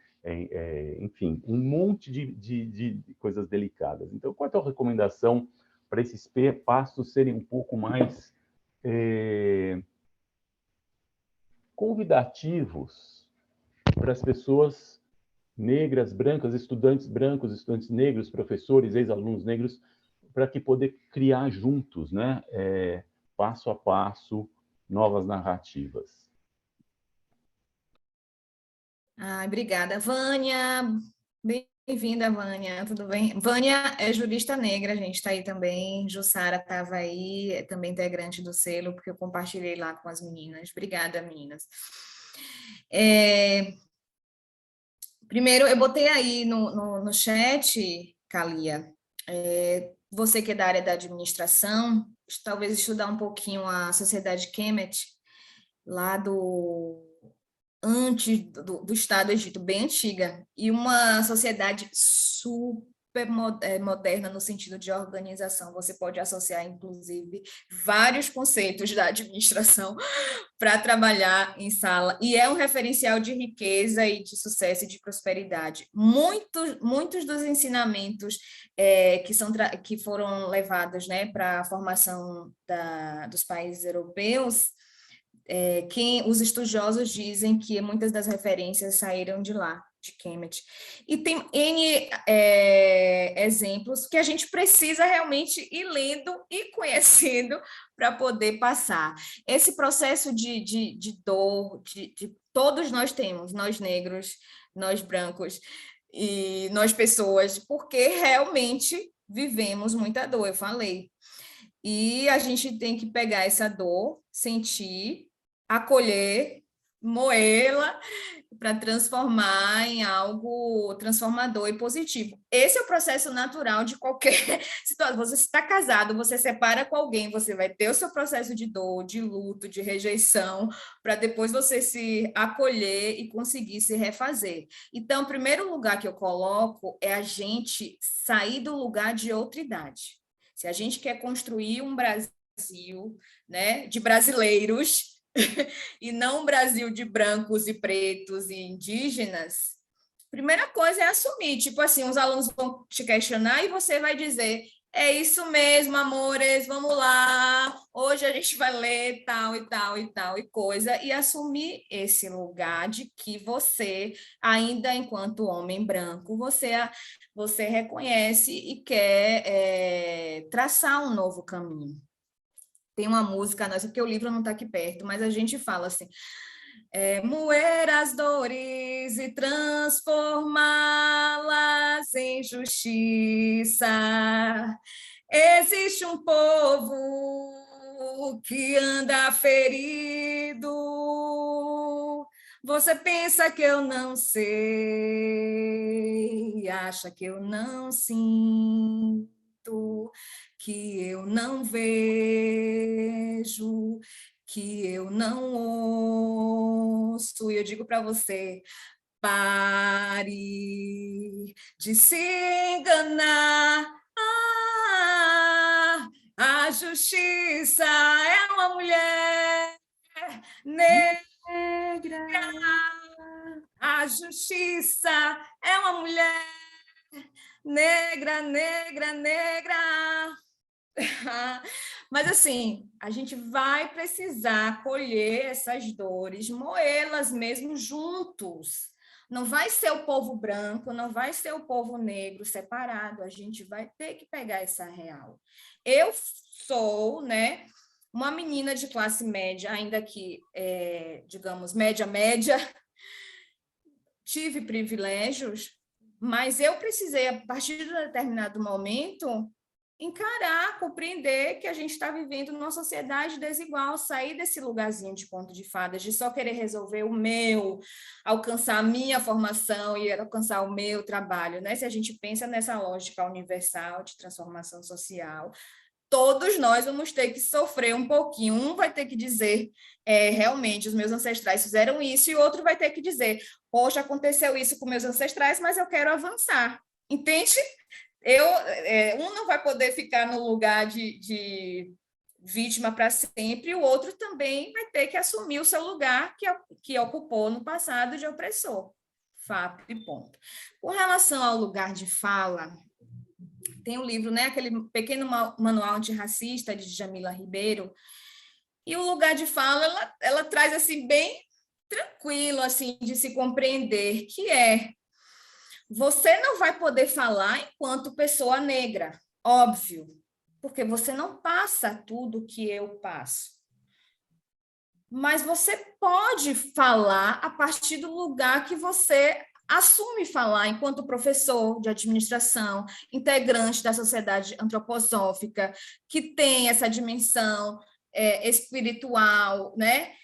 Speaker 4: Enfim, um monte de coisas delicadas. Então, qual é a tua recomendação para esses passos serem um pouco mais convidativos para as pessoas negras, brancas, estudantes brancos, estudantes negros, professores, ex-alunos negros, para que poder criar juntos, né? Passo a passo, novas narrativas.
Speaker 2: Obrigada, Vânia. Bem-vinda, Vânia. Tudo bem? Vânia é jurista negra, a gente está aí também. Jussara estava aí, é também integrante do selo, porque eu compartilhei lá com as meninas. Obrigada, meninas. Primeiro, eu botei aí no chat, Kalia, você que é da área da administração, talvez estudar um pouquinho a Sociedade Kemet, lá antes do Estado do Egito, bem antiga, e uma sociedade super moderna no sentido de organização. Você pode associar, inclusive, vários conceitos da administração para trabalhar em sala, e é um referencial de riqueza e de sucesso e de prosperidade. Muitos dos ensinamentos que foram levados, né, para a formação dos países europeus, os estudiosos dizem que muitas das referências saíram de lá, de Kemet. E tem N exemplos que a gente precisa realmente ir lendo e conhecendo para poder passar. Esse processo de dor, todos nós temos, nós negros, nós brancos e nós pessoas, porque realmente vivemos muita dor, eu falei. E a gente tem que pegar essa dor, sentir, acolher, moê-la para transformar em algo transformador e positivo. Esse é o processo natural de qualquer situação. Você está casado, você separa com alguém, você vai ter o seu processo de dor, de luto, de rejeição, para depois você se acolher e conseguir se refazer. Então, o primeiro lugar que eu coloco é a gente sair do lugar de outra idade. Se a gente quer construir um Brasil, né, de brasileiros, e não um Brasil de brancos e pretos e indígenas, primeira coisa é assumir. Tipo assim, os alunos vão te questionar e você vai dizer: é isso mesmo, amores, vamos lá, hoje a gente vai ler tal e tal e tal e coisa, e assumir esse lugar de que você, ainda enquanto homem branco, você reconhece e quer traçar um novo caminho. Tem uma música nossa, porque o livro não está aqui perto, mas a gente fala assim: moer as dores e transformá-las em justiça. Existe um povo que anda ferido. Você pensa que eu não sei, acha que eu não sinto, que eu não vejo, que eu não ouço. E eu digo para você: pare de se enganar. A justiça é uma mulher negra. A justiça é uma mulher negra, negra, negra. Mas, assim, a gente vai precisar colher essas dores, moê-las mesmo juntos. Não vai ser o povo branco, não vai ser o povo negro separado, a gente vai ter que pegar essa real. Eu sou, né, uma menina de classe média, ainda que, digamos, média, tive privilégios, mas eu precisei, a partir de um determinado momento, encarar, compreender que a gente está vivendo numa sociedade desigual, sair desse lugarzinho de conto de fadas, de só querer resolver o meu, alcançar a minha formação e alcançar o meu trabalho, né? Se a gente pensa nessa lógica universal de transformação social, todos nós vamos ter que sofrer um pouquinho. Um vai ter que dizer, realmente, os meus ancestrais fizeram isso, e o outro vai ter que dizer: poxa, aconteceu isso com meus ancestrais, mas eu quero avançar. Entende? Um não vai poder ficar no lugar de vítima para sempre, e o outro também vai ter que assumir o seu lugar que ocupou no passado de opressor. Fato e ponto. Com relação ao lugar de fala, tem um livro, né, aquele pequeno manual antirracista de Djamila Ribeiro, e o lugar de fala, ela traz assim, bem tranquilo assim, de se compreender, que você não vai poder falar enquanto pessoa negra, óbvio, porque você não passa tudo que eu passo. Mas você pode falar a partir do lugar que você assume falar, enquanto professor de administração, integrante da sociedade antroposófica, que tem essa dimensão espiritual, né,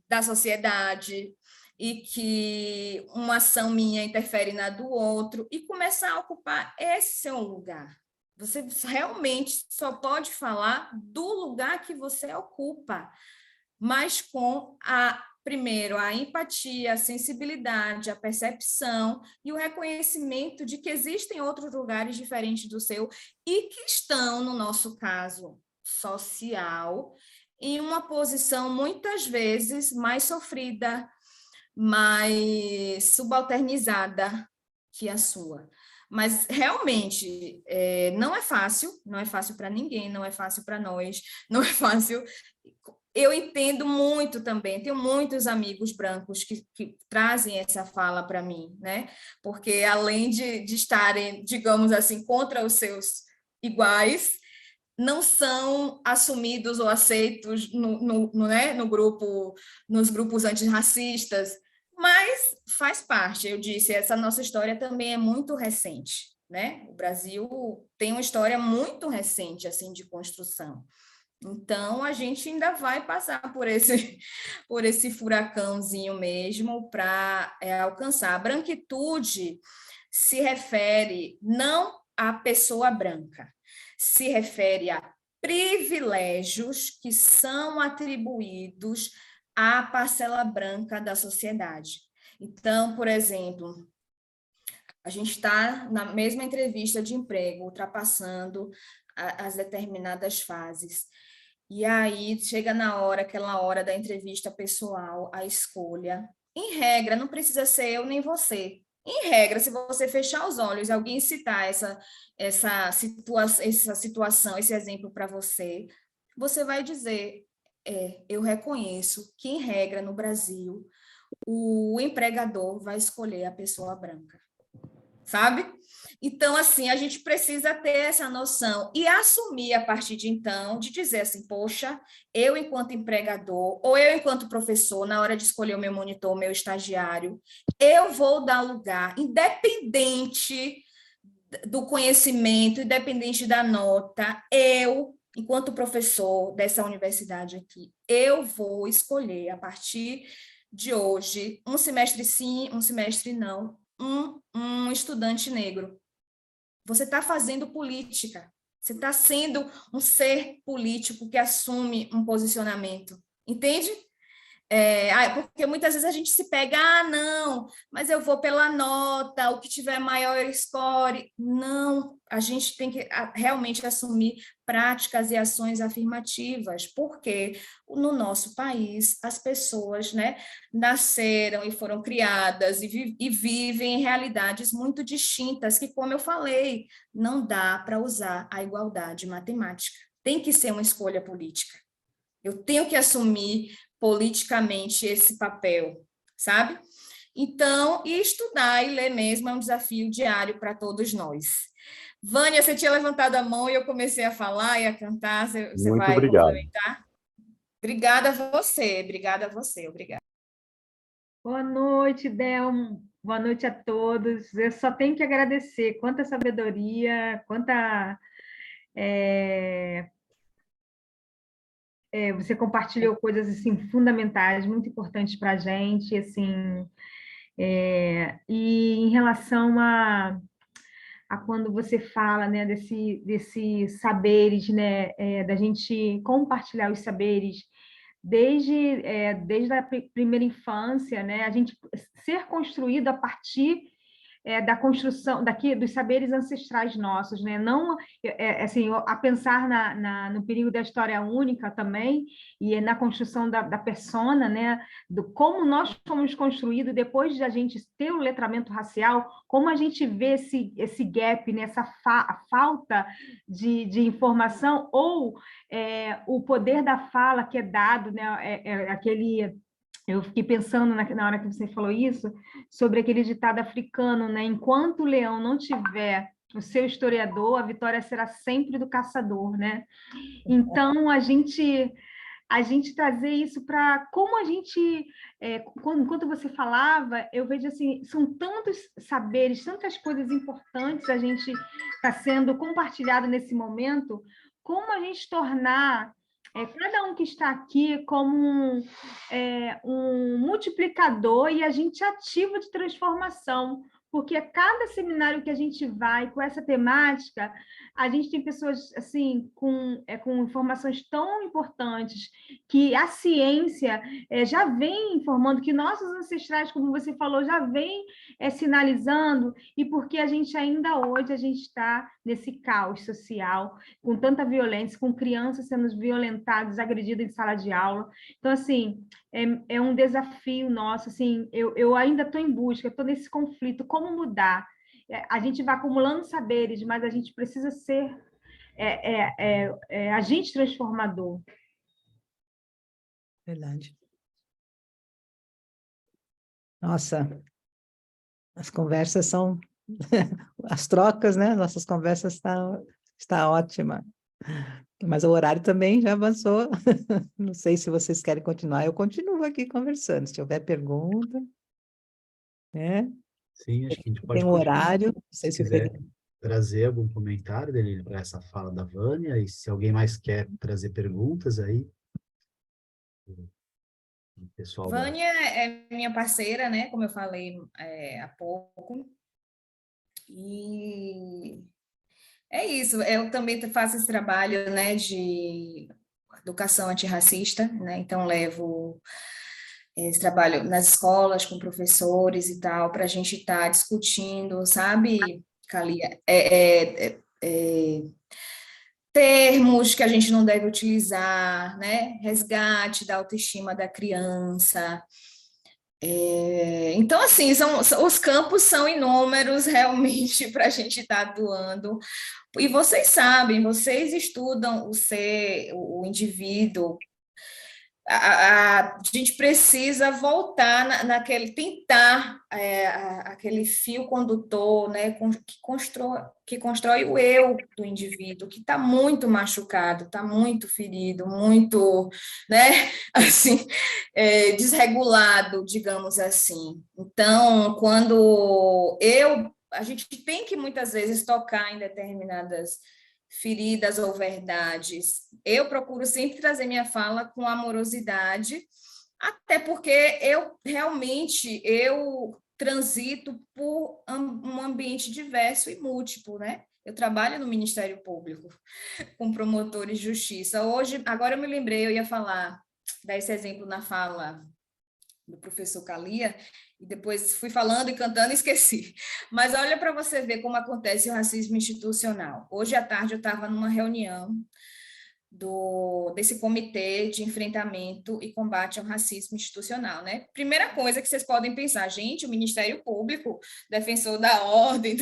Speaker 2: da sociedade, e que uma ação minha interfere na do outro, e começar a ocupar esse seu lugar. Você realmente só pode falar do lugar que você ocupa, mas com primeiro, a empatia, a sensibilidade, a percepção e o reconhecimento de que existem outros lugares diferentes do seu e que estão, no nosso caso social, em uma posição muitas vezes mais sofrida, mais subalternizada que a sua. Mas, realmente, não é fácil para ninguém, não é fácil para nós, não é fácil. Eu entendo muito também, tenho muitos amigos brancos que trazem essa fala para mim, né? Porque, além de estarem, digamos assim, contra os seus iguais, não são assumidos ou aceitos no grupo, nos grupos antirracistas, mas faz parte. Eu disse, essa nossa história também é muito recente, né? O Brasil tem uma história muito recente assim de construção. Então, a gente ainda vai passar por esse furacãozinho mesmo para alcançar. A branquitude se refere não à pessoa branca, se refere a privilégios que são atribuídos à parcela branca da sociedade. Então, por exemplo, a gente está na mesma entrevista de emprego, ultrapassando as determinadas fases. E aí chega aquela hora da entrevista pessoal, a escolha. Em regra, não precisa ser eu nem você. Em regra, se você fechar os olhos, alguém citar essa situação, esse exemplo para você, você vai dizer, eu reconheço que, em regra, no Brasil, o empregador vai escolher a pessoa branca, sabe? Então, assim, a gente precisa ter essa noção e assumir a partir de então, de dizer assim, poxa, eu enquanto empregador, ou eu enquanto professor, na hora de escolher o meu monitor, o meu estagiário, eu vou dar lugar, independente do conhecimento, independente da nota, eu, enquanto professor dessa universidade aqui, eu vou escolher, a partir de hoje, um semestre sim, um semestre não, um estudante negro. Você está fazendo política, você está sendo um ser político que assume um posicionamento, entende? Porque muitas vezes a gente se pega, não, mas eu vou pela nota, o que tiver maior score. Não, a gente tem que realmente assumir práticas e ações afirmativas, porque no nosso país as pessoas, né, nasceram e foram criadas e vivem em realidades muito distintas, que, como eu falei, não dá para usar a igualdade matemática. Tem que ser uma escolha política. Eu tenho que assumir politicamente esse papel, sabe? Então, estudar e ler mesmo é um desafio diário para todos nós. Vânia, você tinha levantado a mão e eu comecei a falar e a cantar, você
Speaker 4: Muito
Speaker 2: vai
Speaker 4: obrigado.
Speaker 2: complementar? Obrigada a você, obrigada.
Speaker 5: Boa noite, Delmo. Boa noite a todos. Eu só tenho que agradecer quanta sabedoria, quanta... você compartilhou coisas assim fundamentais, muito importantes para a gente, assim, e em relação a quando você fala, né, desse saberes, né, da gente compartilhar os saberes desde a primeira infância, né, a gente ser construído a partir da construção dos saberes ancestrais nossos, né? Não assim, a pensar no perigo da história única também e na construção da persona, né? Do como nós fomos construídos depois de a gente ter o letramento racial, como a gente vê esse gap, né? Essa falta de informação ou o poder da fala que é dado, né? Aquele... Eu fiquei pensando na hora que você falou isso, sobre aquele ditado africano, né? Enquanto o leão não tiver o seu historiador, a vitória será sempre do caçador, né? Então, a gente trazer isso para como a gente, enquanto você falava, eu vejo assim, são tantos saberes, tantas coisas importantes a gente está sendo compartilhado nesse momento, como a gente tornar cada um que está aqui como um multiplicador e agente ativo de transformação, porque a cada seminário que a gente vai com essa temática, a gente tem pessoas assim com informações tão importantes que a ciência já vem informando, que nossos ancestrais, como você falou, já vem sinalizando, e porque a gente ainda hoje a gente está nesse caos social, com tanta violência, com crianças sendo violentadas, agredidas em sala de aula. Então, assim, é um desafio nosso, assim, eu ainda estou em busca, estou nesse conflito, como mudar? A gente vai acumulando saberes, mas a gente precisa ser agente transformador.
Speaker 3: Verdade. Nossa, as conversas são... as trocas, né? Nossas conversas está ótima. Mas o horário também já avançou. Não sei se vocês querem continuar. Eu continuo aqui conversando. Se houver pergunta, né?
Speaker 1: Sim, acho que a gente pode
Speaker 3: Tem um
Speaker 1: continuar.
Speaker 3: horário. Não sei
Speaker 1: Se
Speaker 3: se o
Speaker 1: quiser.
Speaker 3: Felipe
Speaker 1: trazer algum comentário dele para essa fala da Vânia, e se alguém mais quer trazer perguntas aí, o pessoal
Speaker 2: Vânia é minha parceira, né? Como eu falei há pouco. E é isso. Eu também faço esse trabalho, né, de educação antirracista, né? Então levo esse trabalho nas escolas com professores e tal, para a gente estar discutindo, sabe, Kalia, termos que a gente não deve utilizar, né? Resgate da autoestima da criança. Então, assim, os campos são inúmeros realmente para a gente estar atuando. E vocês sabem, vocês estudam o indivíduo. A gente precisa voltar tentar aquele fio condutor, né, que constrói o eu do indivíduo, que está muito machucado, está muito ferido, muito, né, assim, desregulado, digamos assim. Então, a gente tem que muitas vezes tocar em determinadas feridas ou verdades. Eu procuro sempre trazer minha fala com amorosidade, até porque eu transito por um ambiente diverso e múltiplo, né? Eu trabalho no Ministério Público com promotores de justiça. Agora eu me lembrei, eu ia dar esse exemplo na fala do professor Kalia, e depois fui falando e cantando e esqueci. Mas olha para você ver como acontece o racismo institucional. Hoje à tarde eu estava numa reunião desse comitê de enfrentamento e combate ao racismo institucional, né? Primeira coisa que vocês podem pensar, gente, o Ministério Público, defensor da ordem,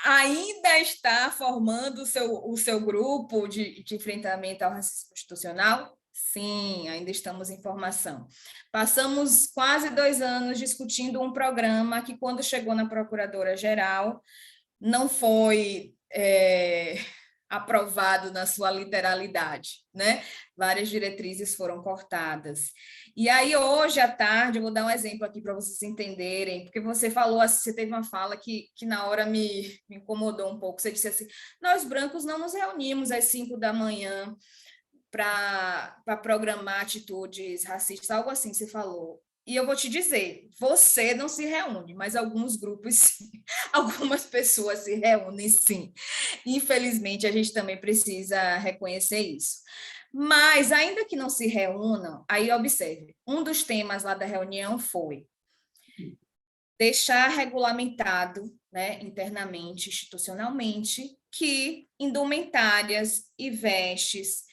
Speaker 2: ainda está formando o seu grupo de enfrentamento ao racismo institucional? Sim, ainda estamos em formação. Passamos quase 2 anos discutindo um programa que, quando chegou na Procuradora-Geral, não foi aprovado na sua literalidade, né? Várias diretrizes foram cortadas. E aí, hoje à tarde, eu vou dar um exemplo aqui para vocês entenderem, porque você teve uma fala que na hora me incomodou um pouco. Você disse assim: nós brancos não nos reunimos às 5 da manhã para programar atitudes racistas, algo assim você falou. E eu vou te dizer, você não se reúne, mas alguns grupos sim, algumas pessoas se reúnem sim. Infelizmente, a gente também precisa reconhecer isso. Mas, ainda que não se reúnam, aí observe, um dos temas lá da reunião foi deixar regulamentado, né, internamente, institucionalmente, que indumentárias e vestes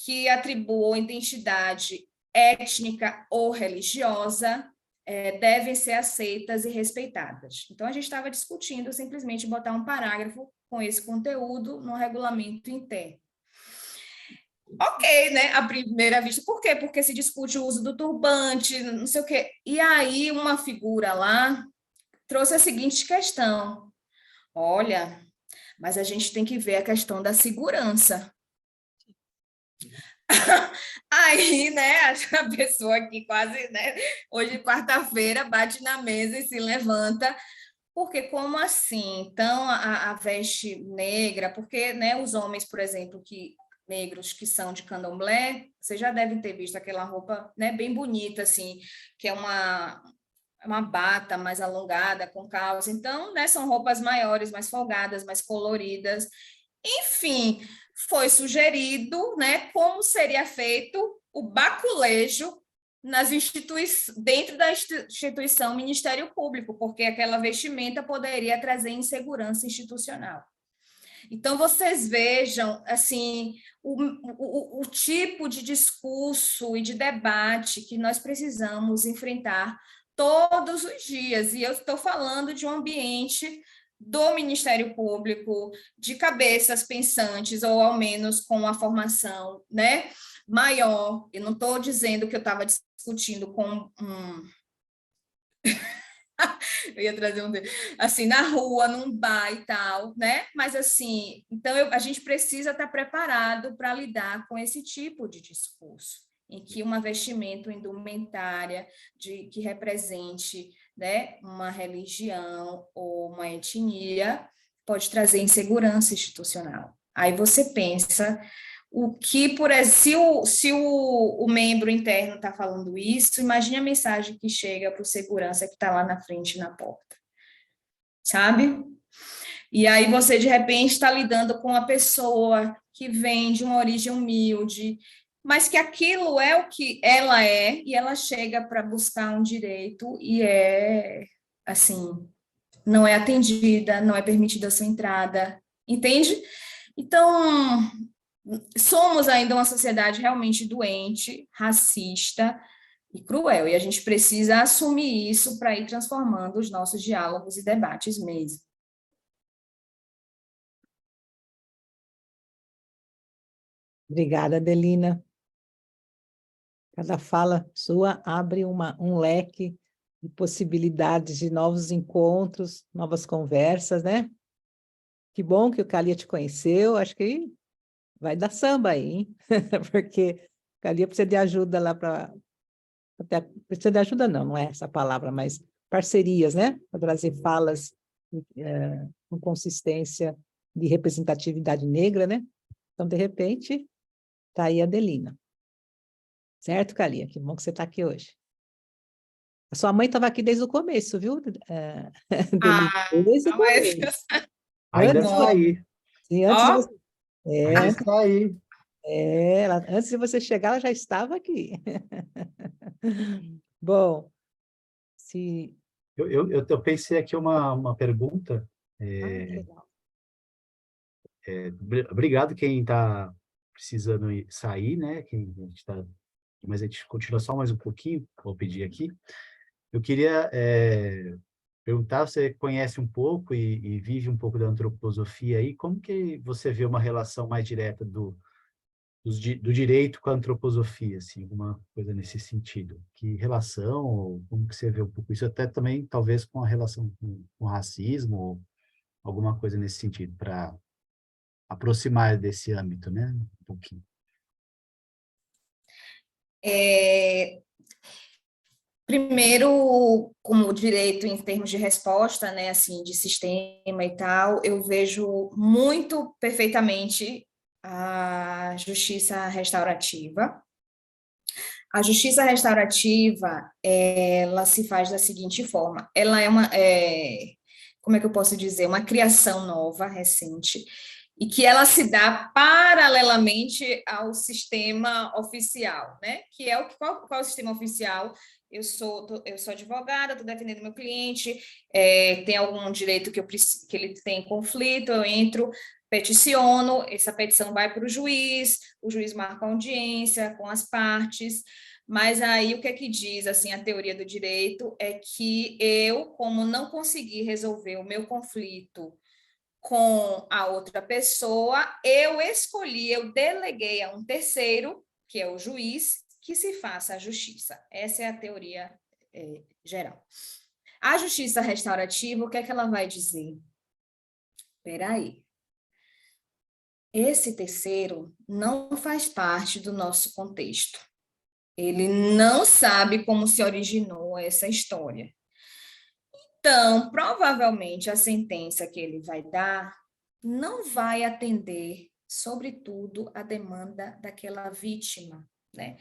Speaker 2: que atribuam identidade étnica ou religiosa devem ser aceitas e respeitadas. Então, a gente estava discutindo simplesmente botar um parágrafo com esse conteúdo no regulamento interno. Ok, né? À primeira vista. Por quê? Porque se discute o uso do turbante, não sei o quê. E aí, uma figura lá trouxe a seguinte questão: olha, mas a gente tem que ver a questão da segurança. Aí, né, a pessoa aqui quase, né, hoje, quarta-feira, bate na mesa e se levanta, porque como assim? Então, a veste negra, porque, né, os homens, por exemplo, negros que são de candomblé, vocês já devem ter visto aquela roupa, né, bem bonita, assim, que é uma bata mais alongada, com calça. Então, né, são roupas maiores, mais folgadas, mais coloridas. Enfim, foi sugerido, né, como seria feito o baculejo dentro da instituição Ministério Público, porque aquela vestimenta poderia trazer insegurança institucional. Então, vocês vejam, assim, o tipo de discurso e de debate que nós precisamos enfrentar todos os dias. E eu estou falando de um ambiente do Ministério Público, de cabeças pensantes, ou ao menos com uma formação, né, maior. Eu não estou dizendo que eu estava discutindo com eu ia trazer assim, na rua, num bar e tal, né? Mas assim, então a gente precisa estar preparado para lidar com esse tipo de discurso, em que uma vestimenta indumentária que represente, né, uma religião ou uma etnia pode trazer insegurança institucional. Aí você pensa o que, se o membro interno está falando isso, imagine a mensagem que chega para o segurança que está lá na frente, na porta, sabe? E aí você, de repente, está lidando com uma pessoa que vem de uma origem humilde, mas que aquilo é o que ela é, e ela chega para buscar um direito e assim, não é atendida, não é permitida a sua entrada, entende? Então, somos ainda uma sociedade realmente doente, racista e cruel, e a gente precisa assumir isso para ir transformando os nossos diálogos e debates mesmo.
Speaker 3: Obrigada, Adelina. Cada fala sua abre um leque de possibilidades de novos encontros, novas conversas, né? Que bom que o Calia te conheceu, acho que vai dar samba aí, hein? Porque o Calia precisa de ajuda lá para... Precisa de ajuda não é essa palavra, mas parcerias, né? Para trazer falas com consistência de representatividade negra, né? Então, de repente, está aí a Adelina. Certo, Calia? Que bom que você está aqui hoje. A sua mãe estava aqui desde o começo, viu? Adelina, desde o começo.
Speaker 1: Ainda
Speaker 3: Antes,
Speaker 1: está aí.
Speaker 3: sim, antes de
Speaker 2: Ó,
Speaker 3: você,
Speaker 1: Ainda está aí.
Speaker 3: antes de você chegar, ela já estava aqui. Bom, se...
Speaker 1: Eu pensei aqui uma pergunta.
Speaker 3: que legal.
Speaker 1: Obrigado quem está precisando sair, né? Mas a gente continua só mais um pouquinho, vou pedir aqui. Eu queria perguntar, você conhece um pouco e vive um pouco da antroposofia aí, como que você vê uma relação mais direta do direito com a antroposofia, assim, alguma coisa nesse sentido? Que relação, ou como que você vê um pouco isso? Até também, talvez, com a relação com o racismo, ou alguma coisa nesse sentido, para aproximar desse âmbito, né? Um pouquinho.
Speaker 2: Primeiro, como direito em termos de resposta, né, assim, de sistema e tal, eu vejo muito perfeitamente a justiça restaurativa. A justiça restaurativa, ela se faz da seguinte forma: ela como é que eu posso dizer, uma criação nova, recente, e que ela se dá paralelamente ao sistema oficial, né? Que é qual é o sistema oficial? Eu sou advogada, estou defendendo meu cliente, tem algum direito que ele tem conflito, eu entro, peticiono, essa petição vai para o juiz marca a audiência com as partes, mas aí o que é que diz, assim, a teoria do direito é que eu, como não consegui resolver o meu conflito com a outra pessoa, eu deleguei a um terceiro, que é o juiz, que se faça a justiça. Essa é a teoria geral. A justiça restaurativa, o que é que ela vai dizer? Espera aí. Esse terceiro não faz parte do nosso contexto. Ele não sabe como se originou essa história. Então, provavelmente, a sentença que ele vai dar não vai atender, sobretudo, a demanda daquela vítima, né?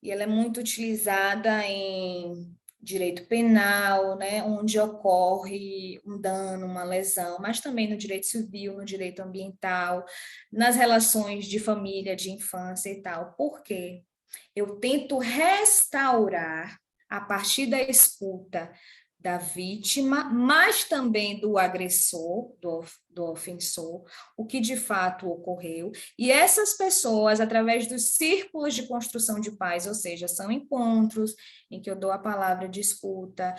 Speaker 2: E ela é muito utilizada em direito penal, né, onde ocorre um dano, uma lesão, mas também no direito civil, no direito ambiental, nas relações de família, de infância e tal. Por quê? Eu tento restaurar, a partir da escuta da vítima, mas também do agressor, do ofensor, o que de fato ocorreu. E essas pessoas, através dos círculos de construção de paz, ou seja, são encontros em que eu dou a palavra de escuta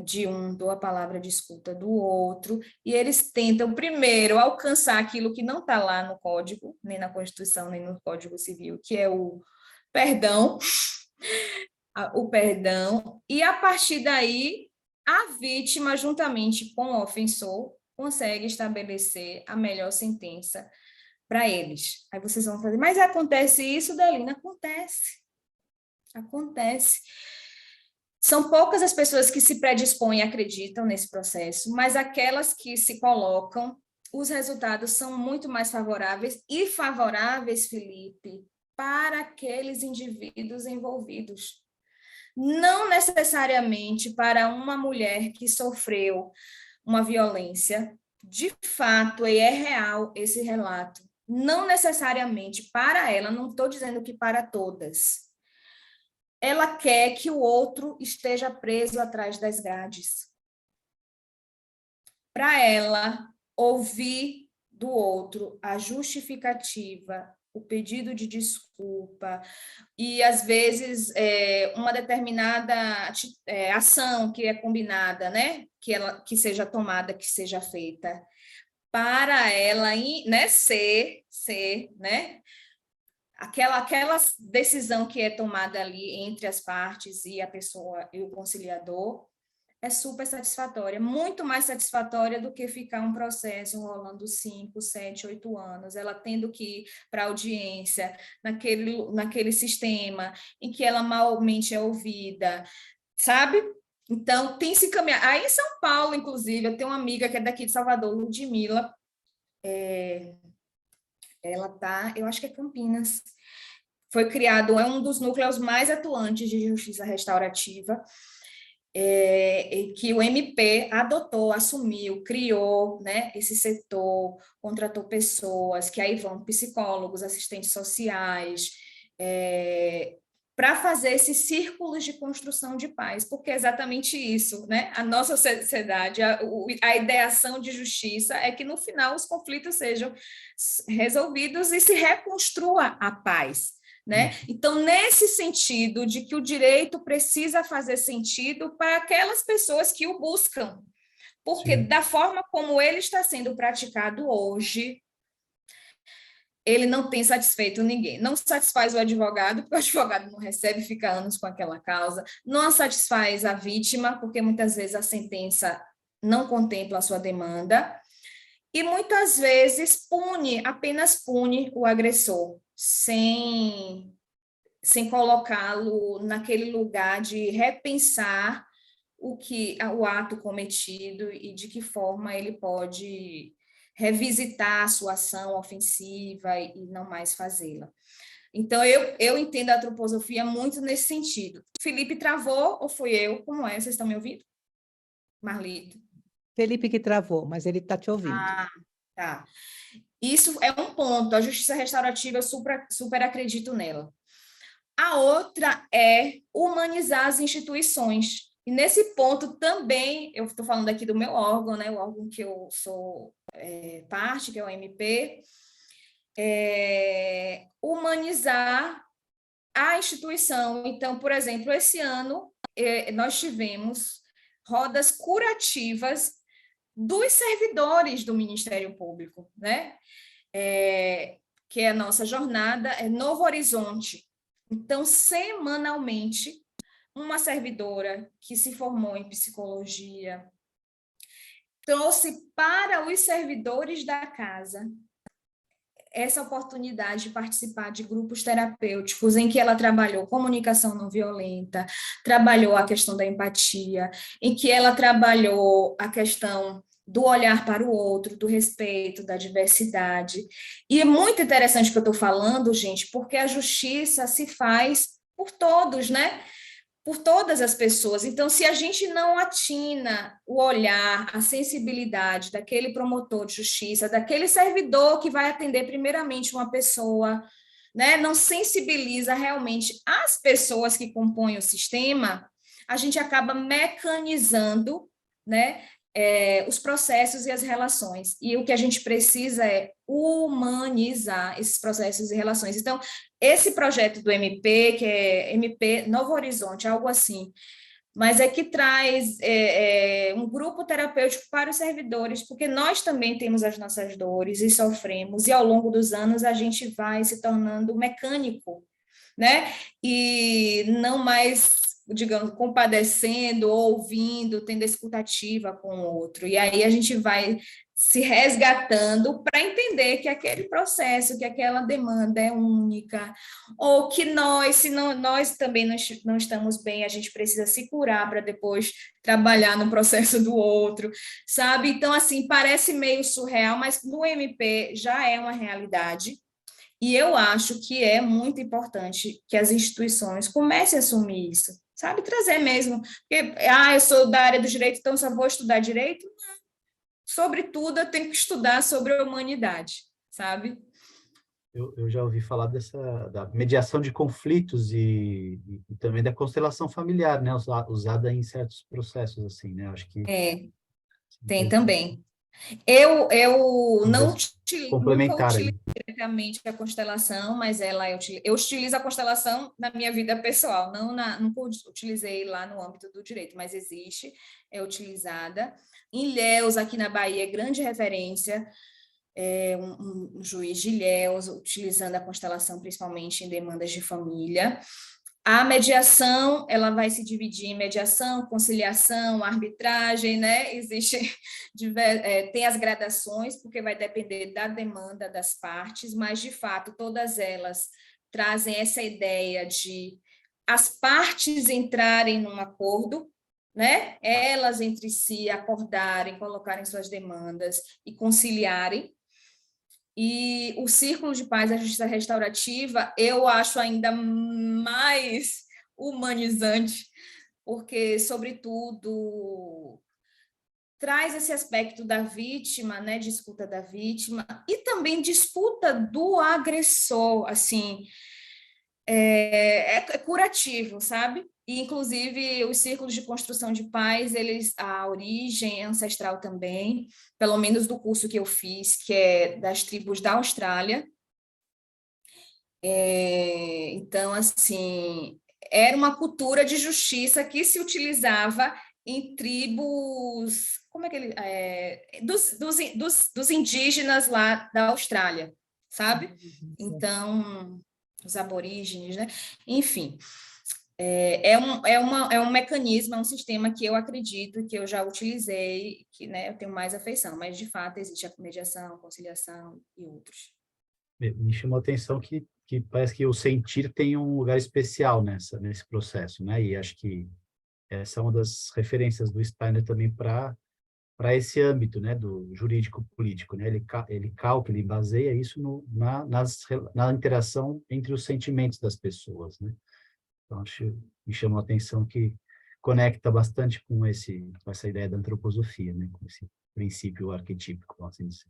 Speaker 2: de um, dou a palavra de escuta do outro, e eles tentam, primeiro, alcançar aquilo que não está lá no Código, nem na Constituição, nem no Código Civil, que é o perdão, e a partir daí, a vítima, juntamente com o ofensor, consegue estabelecer a melhor sentença para eles. Aí vocês vão fazer, mas acontece isso, Dalina? Acontece. São poucas as pessoas que se predispõem e acreditam nesse processo, mas aquelas que se colocam, os resultados são muito mais favoráveis, e favoráveis, Felipe, para aqueles indivíduos envolvidos. Não necessariamente para uma mulher que sofreu uma violência, de fato, e é real esse relato, não necessariamente para ela, não estou dizendo que para todas. Ela quer que o outro esteja preso atrás das grades. Para ela, ouvir do outro a justificativa, o pedido de desculpa, e, às vezes, uma determinada ação que é combinada, né? Que seja tomada, que seja feita, para ela, né? ser, né? Aquela decisão que é tomada ali entre as partes e a pessoa e o conciliador é super satisfatória, muito mais satisfatória do que ficar um processo rolando 5, 7, 8 anos, ela tendo que ir para a audiência naquele sistema em que ela malmente é ouvida, sabe? Então, tem se caminhar. Aí em São Paulo, inclusive, eu tenho uma amiga que é daqui de Salvador, Ludmila, ela tá, eu acho que é Campinas, foi criado, é um dos núcleos mais atuantes de justiça restaurativa, que o MP adotou, assumiu, criou, né, esse setor, contratou pessoas, que aí vão psicólogos, assistentes sociais, para fazer esses círculos de construção de paz, porque é exatamente isso, né? A nossa sociedade, a ideação de justiça é que, no final, os conflitos sejam resolvidos e se reconstrua a paz, né? Então, nesse sentido de que o direito precisa fazer sentido para aquelas pessoas que o buscam, porque da forma como ele está sendo praticado hoje, ele não tem satisfeito ninguém. Não satisfaz o advogado, porque o advogado não recebe, fica anos com aquela causa, não satisfaz a vítima, porque muitas vezes a sentença não contempla a sua demanda, e muitas vezes apenas pune o agressor, sem colocá-lo naquele lugar de repensar o ato cometido e de que forma ele pode revisitar a sua ação ofensiva e não mais fazê-la. Então, eu entendo a antroposofia muito nesse sentido. Felipe travou ou fui eu? Como é? Vocês estão me ouvindo? Marlito?
Speaker 3: Felipe que travou, mas ele está te ouvindo.
Speaker 2: Ah, tá. Isso é um ponto. A justiça restaurativa, eu super acredito nela. A outra é humanizar as instituições. E nesse ponto também, eu estou falando aqui do meu órgão, né, o órgão que eu sou parte, que é o MP, humanizar a instituição. Então, por exemplo, esse ano nós tivemos rodas curativas dos servidores do Ministério Público, né? Que é a nossa jornada, é Novo Horizonte. Então, semanalmente, uma servidora que se formou em psicologia trouxe para os servidores da casa essa oportunidade de participar de grupos terapêuticos em que ela trabalhou comunicação não violenta, trabalhou a questão da empatia, em que ela trabalhou a questão do olhar para o outro, do respeito, da diversidade. E é muito interessante o que eu estou falando, gente, porque a justiça se faz por todos, né? Por todas as pessoas. Então, se a gente não atina o olhar, a sensibilidade daquele promotor de justiça, daquele servidor que vai atender primeiramente uma pessoa, né, não sensibiliza realmente as pessoas que compõem o sistema, a gente acaba mecanizando, né, os processos e as relações. E o que a gente precisa é humanizar esses processos e relações. Então, esse projeto do MP, que é MP Novo Horizonte, algo assim, mas é que traz um grupo terapêutico para os servidores, porque nós também temos as nossas dores e sofremos, e ao longo dos anos a gente vai se tornando mecânico, né? E não mais, digamos, compadecendo, ouvindo, tendo escutativa com o outro. E aí a gente vai se resgatando para entender que aquele processo, que aquela demanda é única, ou que nós, se não, nós também não estamos bem, a gente precisa se curar para depois trabalhar no processo do outro, sabe? Então, assim, parece meio surreal, mas no MP já é uma realidade, e eu acho que é muito importante que as instituições comecem a assumir isso, sabe? Trazer mesmo, porque, eu sou da área do direito, então só vou estudar direito? Sobretudo, eu tenho que estudar sobre a humanidade, sabe?
Speaker 1: Eu já ouvi falar da mediação de conflitos e também da constelação familiar, né? Usada em certos processos, assim, né? Acho que...
Speaker 2: Tem também. Eu não nunca
Speaker 1: complementar
Speaker 2: utilizei
Speaker 1: aí.
Speaker 2: diretamente a constelação, mas eu utilizo a constelação na minha vida pessoal, nunca utilizei lá no âmbito do direito, mas existe, é utilizada. Em Ilhéus, aqui na Bahia, é grande referência, um juiz de Ilhéus, utilizando a constelação principalmente em demandas de família. A mediação, ela vai se dividir em mediação, conciliação, arbitragem, né? Tem as gradações, porque vai depender da demanda das partes, mas, de fato, todas elas trazem essa ideia de as partes entrarem num acordo, né? Elas entre si acordarem, colocarem suas demandas e conciliarem. E o Círculo de Paz e a Justiça Restaurativa, eu acho ainda mais humanizante, porque, sobretudo, traz esse aspecto da vítima, né, de escuta da vítima, e também de escuta do agressor, assim, é curativo, sabe? E, inclusive, os círculos de construção de paz, a origem é ancestral também, pelo menos do curso que eu fiz, que é das tribos da Austrália. Então, assim, era uma cultura de justiça que se utilizava em tribos, como é que ele, dos indígenas lá da Austrália, sabe? Então, os aborígenes, né? Enfim, é um mecanismo, é um sistema que eu acredito, que eu já utilizei, que, né, eu tenho mais afeição, mas, de fato, existe a mediação, a conciliação e outros.
Speaker 1: Me chamou a atenção que parece que o sentir tem um lugar especial nesse processo, né? E acho que essa é uma das referências do Steiner também para esse âmbito, né, do jurídico-político, né? Ele calca, ele baseia isso na interação entre os sentimentos das pessoas, né? Então, me chamou a atenção que conecta bastante com essa ideia da antroposofia, né? Com esse princípio arquetípico, vamos assim dizer.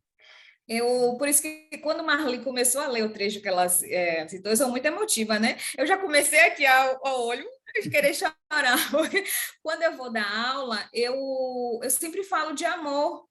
Speaker 2: Por isso que quando Marli começou a ler o trecho que ela citou, eu sou muito emotiva, né? Eu já comecei aqui ao olho de querer chorar, porque quando eu vou dar aula, eu sempre falo de amor.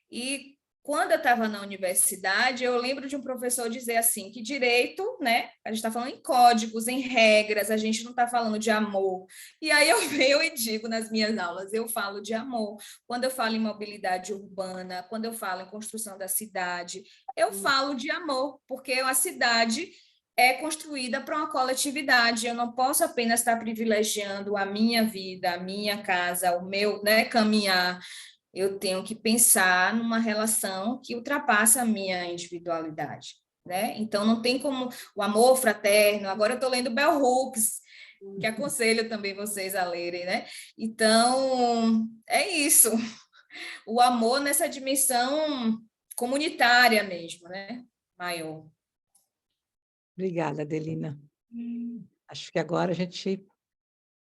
Speaker 2: E quando eu estava na universidade, eu lembro de um professor dizer assim, que direito, né? A gente está falando em códigos, em regras, a gente não está falando de amor. E aí eu venho e digo nas minhas aulas, eu falo de amor. Quando eu falo em mobilidade urbana, quando eu falo em construção da cidade, eu falo de amor, porque a cidade é construída para uma coletividade. Eu não posso apenas estar privilegiando a minha vida, a minha casa, o meu, né, caminhar. Eu tenho que pensar numa relação que ultrapassa a minha individualidade, né? Então, não tem como o amor fraterno. Agora eu estou lendo Bell Hooks, que aconselho também vocês a lerem, né? Então, é isso. O amor nessa dimensão comunitária mesmo, né? Maior.
Speaker 3: Obrigada, Adelina. Acho que agora a gente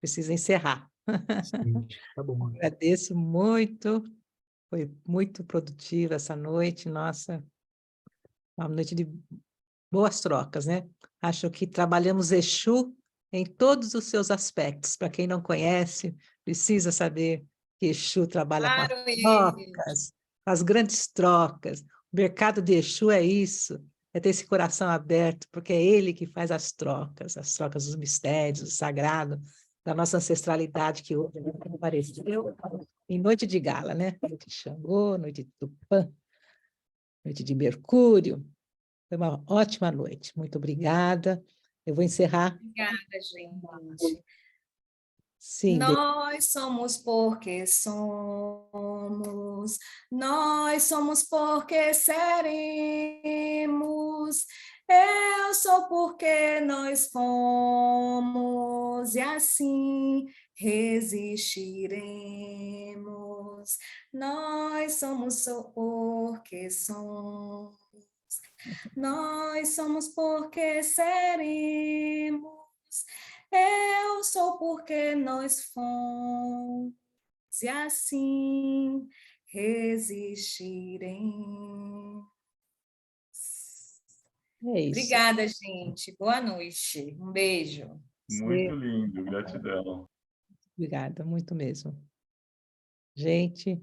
Speaker 3: precisa encerrar.
Speaker 1: Sim, tá bom.
Speaker 3: Agradeço muito. Foi muito produtiva essa noite, nossa, uma noite de boas trocas, né? Acho que trabalhamos Exu em todos os seus aspectos. Para quem não conhece, precisa saber que Exu trabalha com as trocas, com as grandes trocas. O mercado de Exu é isso, é ter esse coração aberto, porque é ele que faz as trocas dos mistérios, do sagrado, da nossa ancestralidade que hoje apareceu em noite de gala, né? Noite de Xangô, noite de Tupã, noite de Mercúrio. Foi uma ótima noite. Muito obrigada. Eu vou encerrar.
Speaker 2: Obrigada, gente.
Speaker 3: Sim,
Speaker 2: Nós somos porque somos, nós somos porque seremos, eu sou porque nós fomos, e assim resistiremos. Nós somos porque somos, nós somos porque seremos, eu sou porque nós fomos, e assim resistiremos.
Speaker 3: é isso.
Speaker 2: Obrigada, gente. Boa noite. Um beijo.
Speaker 4: Muito lindo, gratidão.
Speaker 3: Obrigada, muito mesmo. Gente,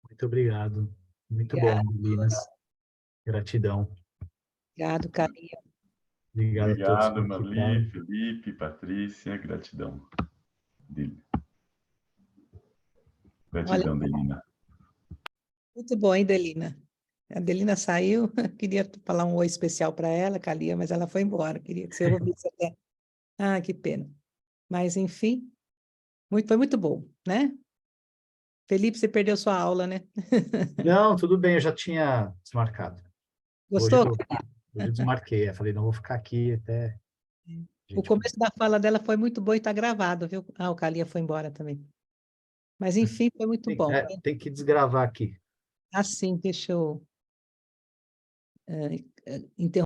Speaker 1: Muito obrigado. Muito
Speaker 3: Obrigada.
Speaker 1: bom, meninas. Gratidão.
Speaker 3: obrigado, Carinha.
Speaker 1: Obrigado a todos que
Speaker 4: Obrigado,
Speaker 1: participaram.
Speaker 4: Marli, Felipe, Patrícia, gratidão. Gratidão, Delina.
Speaker 3: Muito bom, hein, Delina? A Delina saiu, queria falar um oi especial para ela, Calia, mas ela foi embora, queria que você ouvisse até. Ah, que pena. Mas, enfim, foi muito bom, né? Felipe, você perdeu sua aula, né?
Speaker 1: Não, tudo bem, eu já tinha desmarcado.
Speaker 3: Gostou?
Speaker 1: Hoje eu desmarquei, eu falei, não vou ficar aqui até...
Speaker 3: O começo da fala dela foi muito bom e está gravado, viu? Ah, o Calia foi embora também. Mas, enfim, foi muito bom.
Speaker 1: Tem que desgravar aqui.
Speaker 3: Assim, deixa eu interromper.